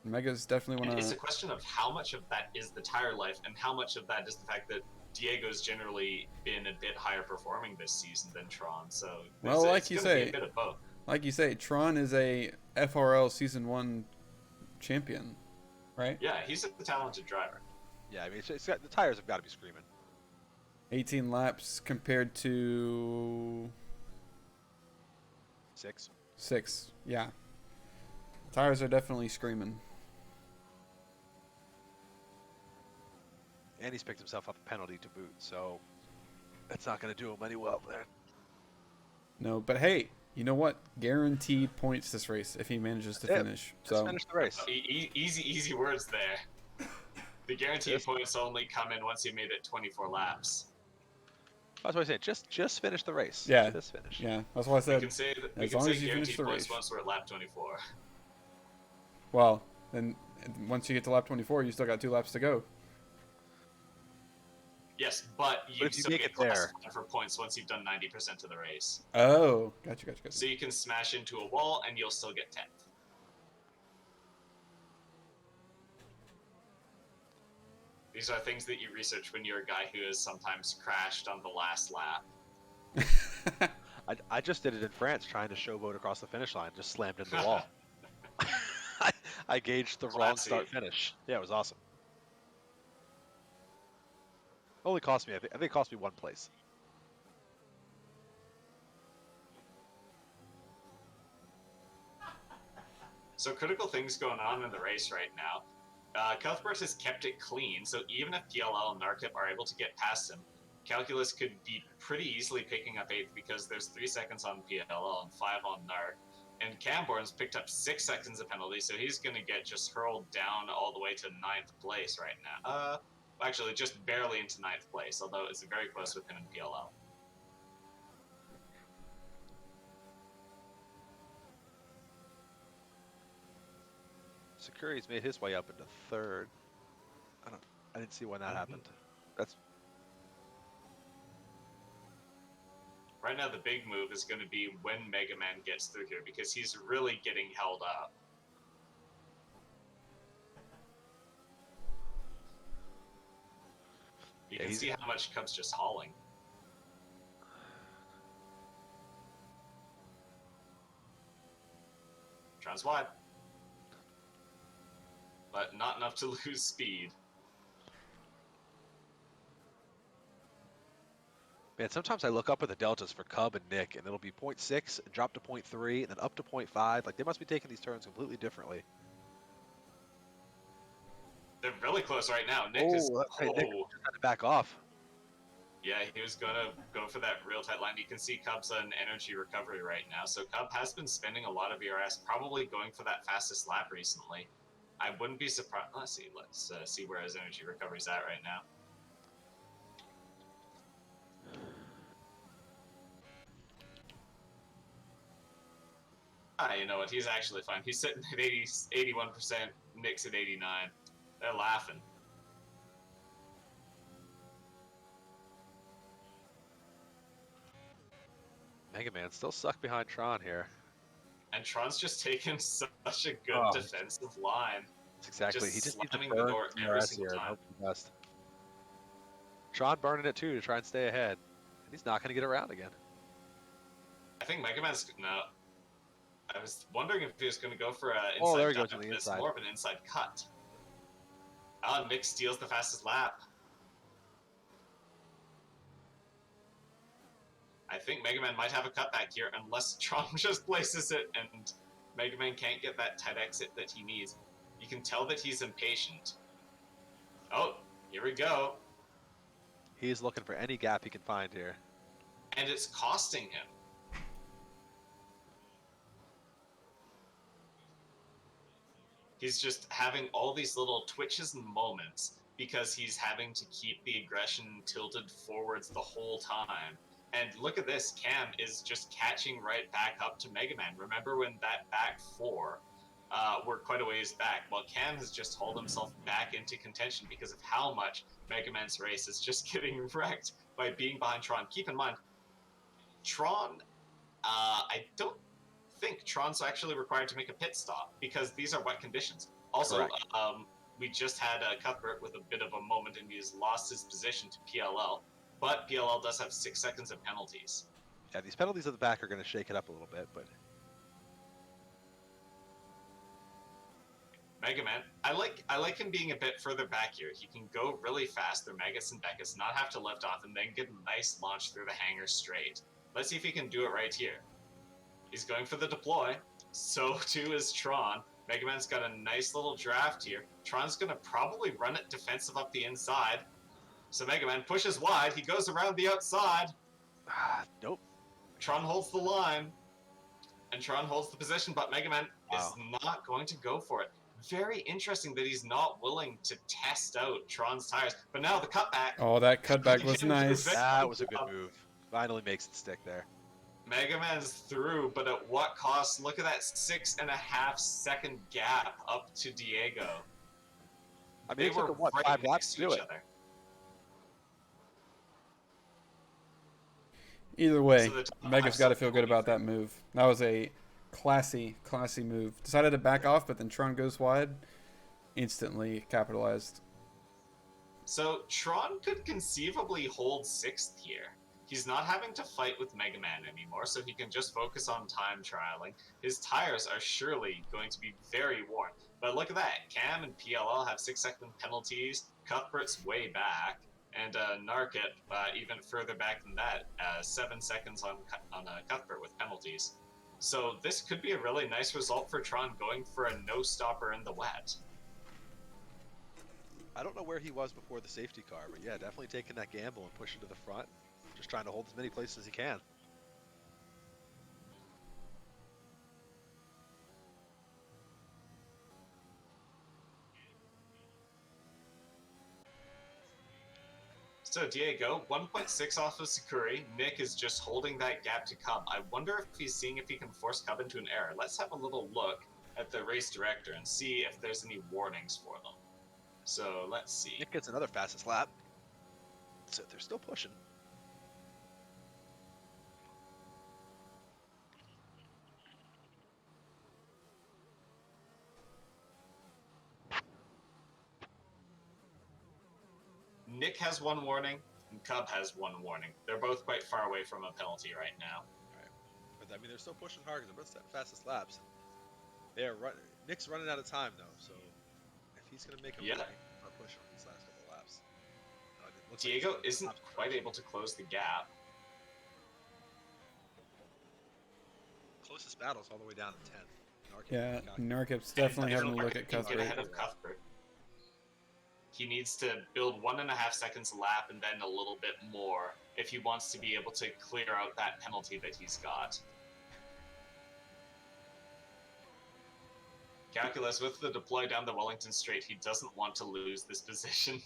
Megas definitely And want it's a to. question of how much of that is the tire life and how much of that is the fact that Diego's generally been a bit higher performing this season than Tron. So Well, like it's you going to be say, a bit of both. Tron is a FRL Season 1 champion, right? Yeah, he's a talented driver. Yeah, I mean, it's got, the tires have got to be screaming. 18 laps compared to 6. 6. Yeah. Tires are definitely screaming. And he's picked himself up a penalty to boot, so that's not going to do him any well there. No, but hey, you know what? Guaranteed points this race if he manages to finish. Just So finish the race. Easy words there. The guaranteed Yes. points only come in once you made it 24 laps. That's what I said. Just finish the race. Yeah. Just finish. yeah, that's why I We said can say that we as can long say as you finish guaranteed the points race. once we're at lap 24. Well, then once you get to lap 24, you still got 2 laps to go. Yes, but you if you still make get it there- classified for points once you've done 90% of the race. Oh, gotcha. So you can smash into a wall and you'll still get 10th. These are things that you research when you're a guy who has sometimes crashed on the last lap. I just did it in France trying to showboat across the finish line. Just slammed into the wall. I gauged the wrong Classy. start finish. Yeah, it was awesome. Only cost me, I think it cost me 1 place. So critical things going on in the race right now. Cuthbert has kept it clean, so even if PLL and Narkip are able to get past him, Calculus could be pretty easily picking up 8th because there's 3 seconds on PLL and 5 on Narc. And Camborne's picked up 6 seconds of penalty, so he's going to get just hurled down all the way to 9th place right now. Actually, just barely into 9th place, although it's very close with him in PLL. Security's made his way up into 3rd. I didn't see when that happened. That's Right now, the big move is going to be when Mega Man gets through here, because he's really getting held up. You can see how much Cub's just hauling. Tron's wide. But not enough to lose speed. Man, sometimes I look up at the deltas for Cub and Nick, and it'll be 0.6, and drop to 0.3, and then up to 0.5. Like, they must be taking these turns completely differently. They're really close right now. Nick is... Hey, Nick just had to back off. Yeah, he was going to go for that real tight line. You can see Cub's on energy recovery right now. So Cub has been spending a lot of ERS, probably going for that fastest lap recently. I wouldn't be surprised. Let's see where his energy recovery's at right now. You know what? He's actually fine. He's sitting at 81%. Nick's at 89. They're laughing. Mega Man still stuck behind Tron here. And Tron's just taking such a good defensive line. That's exactly. He just needs to slamming the burn door every DRS single here and time. hope for the best. Tron burning it too to try and stay ahead. And he's not going to get around again. I think Mega Man's... No. I was wondering if he was going to go for an inside Oh, there he jump, goes on the but it's inside. more of an inside cut. Nick steals the fastest lap. I think Mega Man might have a cutback here unless Tron just places it and Mega Man can't get that tight exit that he needs. You can tell that he's impatient. Oh, here we go. He's looking for any gap he can find here. And it's costing him. He's just having all these little twitches and moments because he's having to keep the aggression tilted forwards the whole time. And look at this, Cam is just catching right back up to Mega Man. Remember when that back four were quite a ways back, while Cam has just hauled himself back into contention because of how much Mega Man's race is just getting wrecked by being behind Tron. Keep in mind, Tron, I don't think Tron's actually required to make a pit stop because these are wet conditions. Also, we just had Cuthbert with a bit of a moment and he's lost his position to PLL, but PLL does have 6 seconds of penalties. Yeah, these penalties at the back are going to shake it up a little bit, but Mega Man, I like him being a bit further back here. He can go really fast through Megas and Beckus, not have to lift off, and then get a nice launch through the hangar straight. Let's see if he can do it right here. He's going for the deploy. So too is Tron. Mega Man's got a nice little draft here. Tron's going to probably run it defensive up the inside. So Mega Man pushes wide. He goes around the outside. nope. Tron holds the line. And Tron holds the position, but Mega Man is not going to go for it. Very interesting that he's not willing to test out Tron's tires. But now the cutback. Oh, that cutback was nice. That was a good move. Finally makes it stick there. Mega Man's through, but at what cost? Look at that 6.5 second gap up to Diego. I mean, it took him, what, 5 laps to do it? Either way, So Mega's got to feel good about that move. That was a classy move. Decided to back off, but then Tron goes wide. Instantly capitalized. So Tron could conceivably hold 6th here. He's not having to fight with Mega Man anymore, so he can just focus on time trialing. His tires are surely going to be very worn. But look at that. Cam and PLL have 6-second penalties. Cuthbert's way back. And Narkit, even further back than that, 7 seconds on Cuthbert with penalties. So this could be a really nice result for Tron going for a no-stopper in the wet. I don't know where he was before the safety car, but yeah, definitely taking that gamble and pushing to the front. Just trying to hold as many places as he can. So Diego, 1.6 off of Sakuri. Nick is just holding that gap to Cub. I wonder if he's seeing if he can force Cub into an error. Let's have a little look at the race director and see if there's any warnings for them. So let's see. Nick gets another fastest lap. So they're still pushing. Nick has 1 warning, and Cub has 1 warning. They're both quite far away from a penalty right now. Right. But I mean, they're still pushing hard because they're both setting fastest laps. They are Nick's running out of time though, so if he's gonna make a run, I'll push on these last couple laps. Diego isn't quite able to close the gap. Closest battle's all the way down to 10. Yeah, Narkip's definitely having a look at Get Cuthbert. ahead of Cuthbert. He needs to build 1.5 seconds a lap and then a little bit more if he wants to be able to clear out that penalty that he's got. Calculus with the deploy down the Wellington Straight, he doesn't want to lose this position.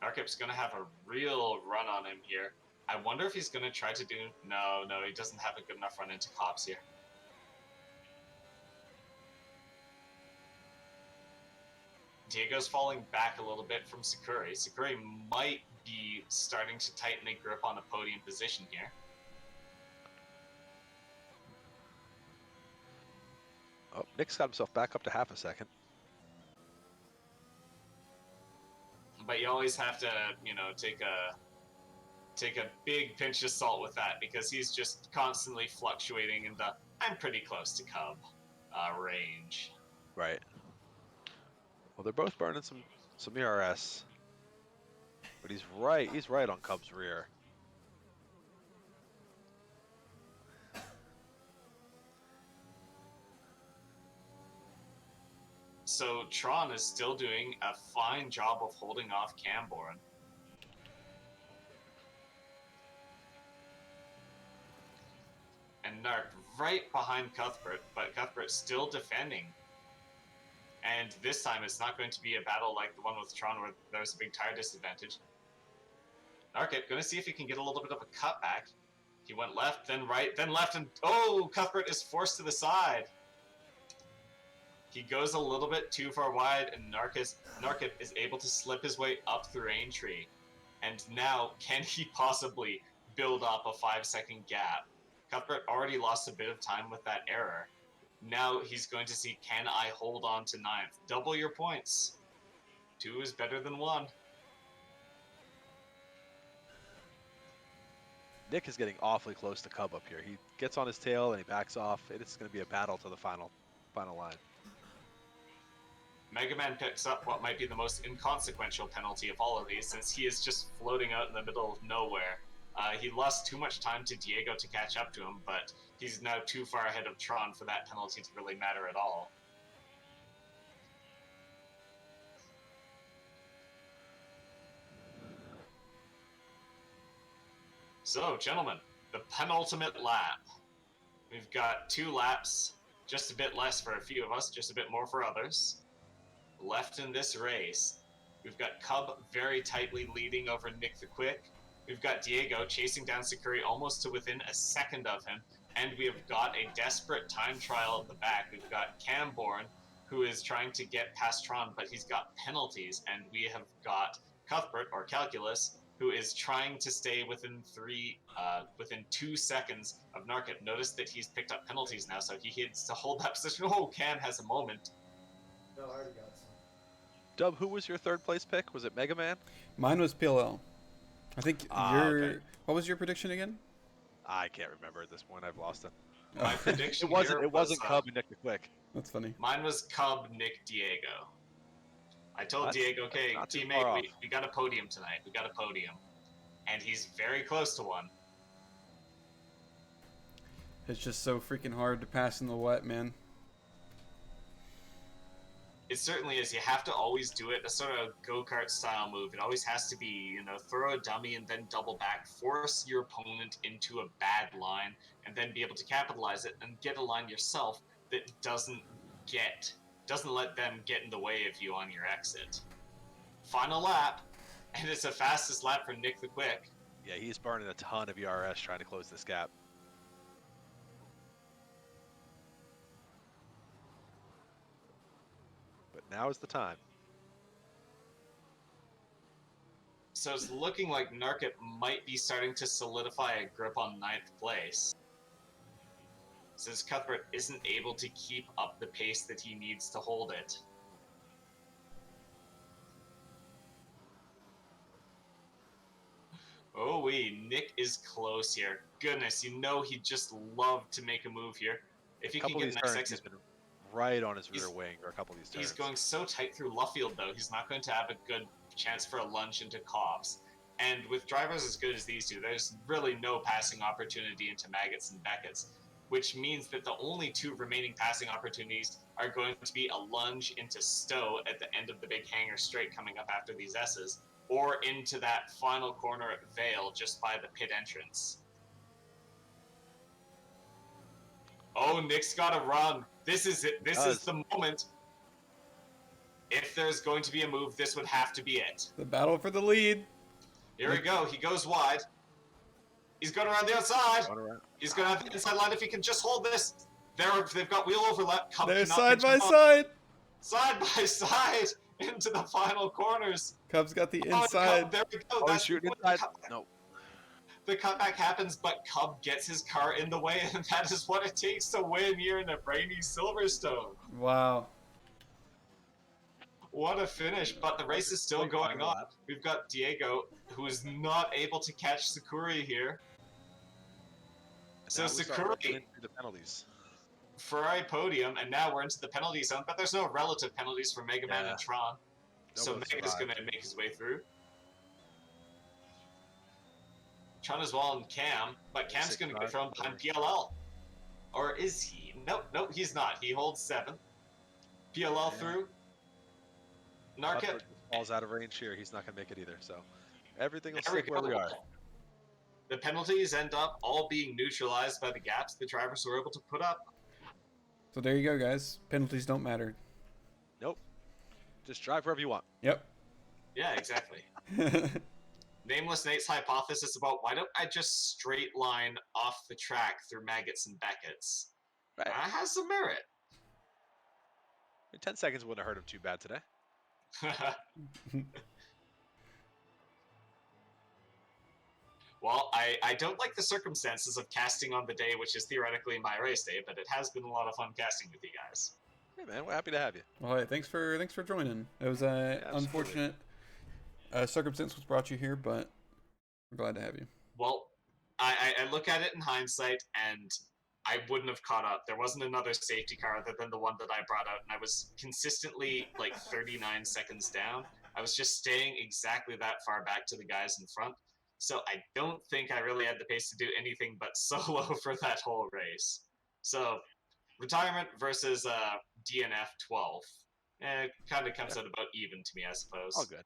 Narkip's going to have a real run on him here. I wonder if he's going to try to do... No, he doesn't have a good enough run into Cops here. Diego's falling back a little bit from Sakuri. Sakuri might be starting to tighten a grip on a podium position here. Oh, Nick's got himself back up to half a second. But you always have to, take a big pinch of salt with that because he's just constantly fluctuating in the I'm pretty close to Cub range. Right. Well, they're both burning some ERS, but he's right on Cub's rear. So Tron is still doing a fine job of holding off Camborne. And Narc right behind Cuthbert, but Cuthbert still defending. And this time it's not going to be a battle like the one with Tron where there's a big tire disadvantage. Narkit going to see if he can get a little bit of a cutback. He went left, then right, then left, and oh, Cuthbert is forced to the side. He goes a little bit too far wide, and Narkit is able to slip his way up through Aintree. And now, can he possibly build up a 5-second gap? Cuthbert already lost a bit of time with that error. Now he's going to see, can I hold on to 9th? Double your points. 2 is better than 1. Nick is getting awfully close to Cub up here. He gets on his tail and he backs off. It's going to be a battle to the final line. Mega Man picks up what might be the most inconsequential penalty of all of these, since he is just floating out in the middle of nowhere. He lost too much time to Diego to catch up to him, but he's now too far ahead of Tron for that penalty to really matter at all. So, gentlemen, the penultimate lap. We've got 2 laps, just a bit less for a few of us, just a bit more for others. Left in this race. We've got Cub very tightly leading over Nick the Quick. We've got Diego chasing down Sakuri almost to within a second of him. And we have got a desperate time trial at the back. We've got Camborn, who is trying to get past Tron, but he's got penalties. And we have got Cuthbert, or Calculus, who is trying to stay within 2 seconds of Narkit. Notice that he's picked up penalties now, so he needs to hold that position. Oh, Cam has a moment. No, I already got some. Dub, who was your 3rd place pick? Was it Mega Man? Mine was PLL. I think okay. What was your prediction again? I can't remember at this point. I've lost it. My prediction It wasn't Cub and Nick the Quick. That's funny. Mine was Cub, Nick, Diego. I told That's Diego, okay, not too far teammate, off. we got a podium tonight. We got a podium. And he's very close to one. It's just so freaking hard to pass in the wet, man. It certainly is. You have to always do it a sort of go-kart style move. It always has to be, throw a dummy and then double back, force your opponent into a bad line, and then be able to capitalize it and get a line yourself that doesn't let them get in the way of you on your exit. Final lap, and it's the fastest lap for Nick the Quick. Yeah, he's burning a ton of ERS trying to close this gap. But now is the time. So it's looking like Narkit might be starting to solidify a grip on 9th place, since Cuthbert isn't able to keep up the pace that he needs to hold it. Oh wee, Nick is close here. Goodness, he'd just love to make a move here. If he A can couple get of an these next turns, he's exit. been right on his rear He's- wing, or a couple of these turns. He's going so tight through Luffield, though, he's not going to have a good chance for a lunge into Cobbs. And with drivers as good as these two, there's really no passing opportunity into Maggots and Beckett's, which means that the only 2 remaining passing opportunities are going to be a lunge into Stowe at the end of the big hanger straight coming up after these S's, or into that final corner at Vale just by the pit entrance. Oh, Nick's got to run. This is it. This is the moment. If there's going to be a move, this would have to be it. The battle for the lead. Here we go. He goes wide. He's going around the outside. He's going to have the inside line if he can just hold this. They've got wheel overlap. They're side by side. Side by side into the final corners. Cubs got the Oh, inside. there we go. Oh, he's That's shooting what inside. No. The cutback happens, but Cub gets his car in the way, and that is what it takes to win here in a rainy Silverstone. Wow. What a finish, but the race is still going on. We've got Diego, who is not able to catch Sakuri here. So Sakuri the penalties. for a podium, and now we're into the penalty zone, but there's no relative penalties for Mega Man and Tron. So Nobody Mega's survived. going to make his way through. Tron as well and Cam, but Cam's going to get thrown behind PLL. Or is he? Nope, he's not. He holds 7th. PLL through. Narkit. Cuthbert falls out of range here. He's not going to make it either. So everything will There we stick where we go. are. The penalties end up all being neutralized by the gaps the drivers were able to put up. So there you go, guys. Penalties don't matter. Nope. Just drive wherever you want. Yep. Yeah, exactly. Nameless Nate's hypothesis about why don't I just straight line off the track through Maggots and Beckett's Right. has some merit. 10 seconds wouldn't have hurt him too bad today. Well, I don't like the circumstances of casting on the day, which is theoretically my race day, but it has been a lot of fun casting with you guys. Hey man, we're happy to have you. Well, hey, thanks for joining. It was absolutely. unfortunate circumstance which brought you here, but we're glad to have you. Well, I look at it in hindsight, and I wouldn't have caught up. There wasn't another safety car other than the one that I brought out, and I was consistently like 39 seconds down. I was just staying exactly that far back to the guys in front. So I don't think I really had the pace to do anything but solo for that whole race. So retirement versus DNF 12th. Kind of comes out about even to me, I suppose. All good.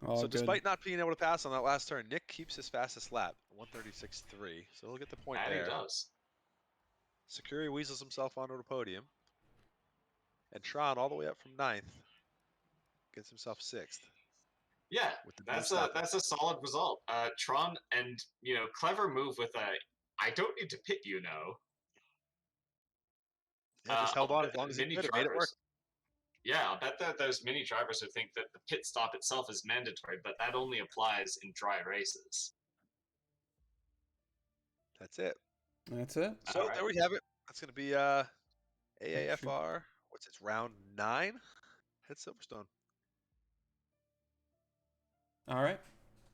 All So good. despite not being able to pass on that last turn, Nick keeps his fastest lap, 136.3. So he'll get the point And there. he does. Sakuri weasels himself onto the podium. And Tron all the way up from 9th. Gets himself 6th. Yeah, With the that's no stopping. a solid result. Tron, and clever move with I don't need to pit, Yeah, just held I'll on bet as long as he many could. It made it work. drivers- Yeah, I'll bet that there's many drivers who think that the pit stop itself is mandatory, but that only applies in dry races. That's it. That's it. So All right. there we have it. That's going to be AAFR. What's it? Round 9 at Silverstone. All right.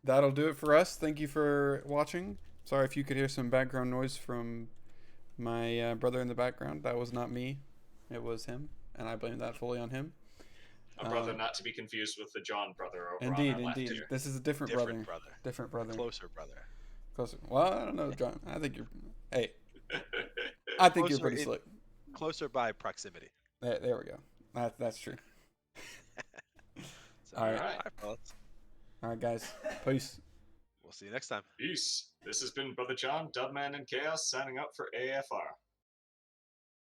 That'll do it for us. Thank you for watching. Sorry if you could hear some background noise from my brother in the background. That was not me. It was him, and I blame that fully on him. A brother not to be confused with the John brother over Indeed, on our left indeed. here. This is a different brother. Different brother. Closer brother. Closer. Well, I don't know, John. I think you're. Hey, I think you're Closer pretty slick. Closer by proximity. There we go. That's true. So, All right. all right, fellas. All right, guys. Peace. We'll see you next time. Peace. This has been Brother John, Dubman, and Chaos signing up for AFR.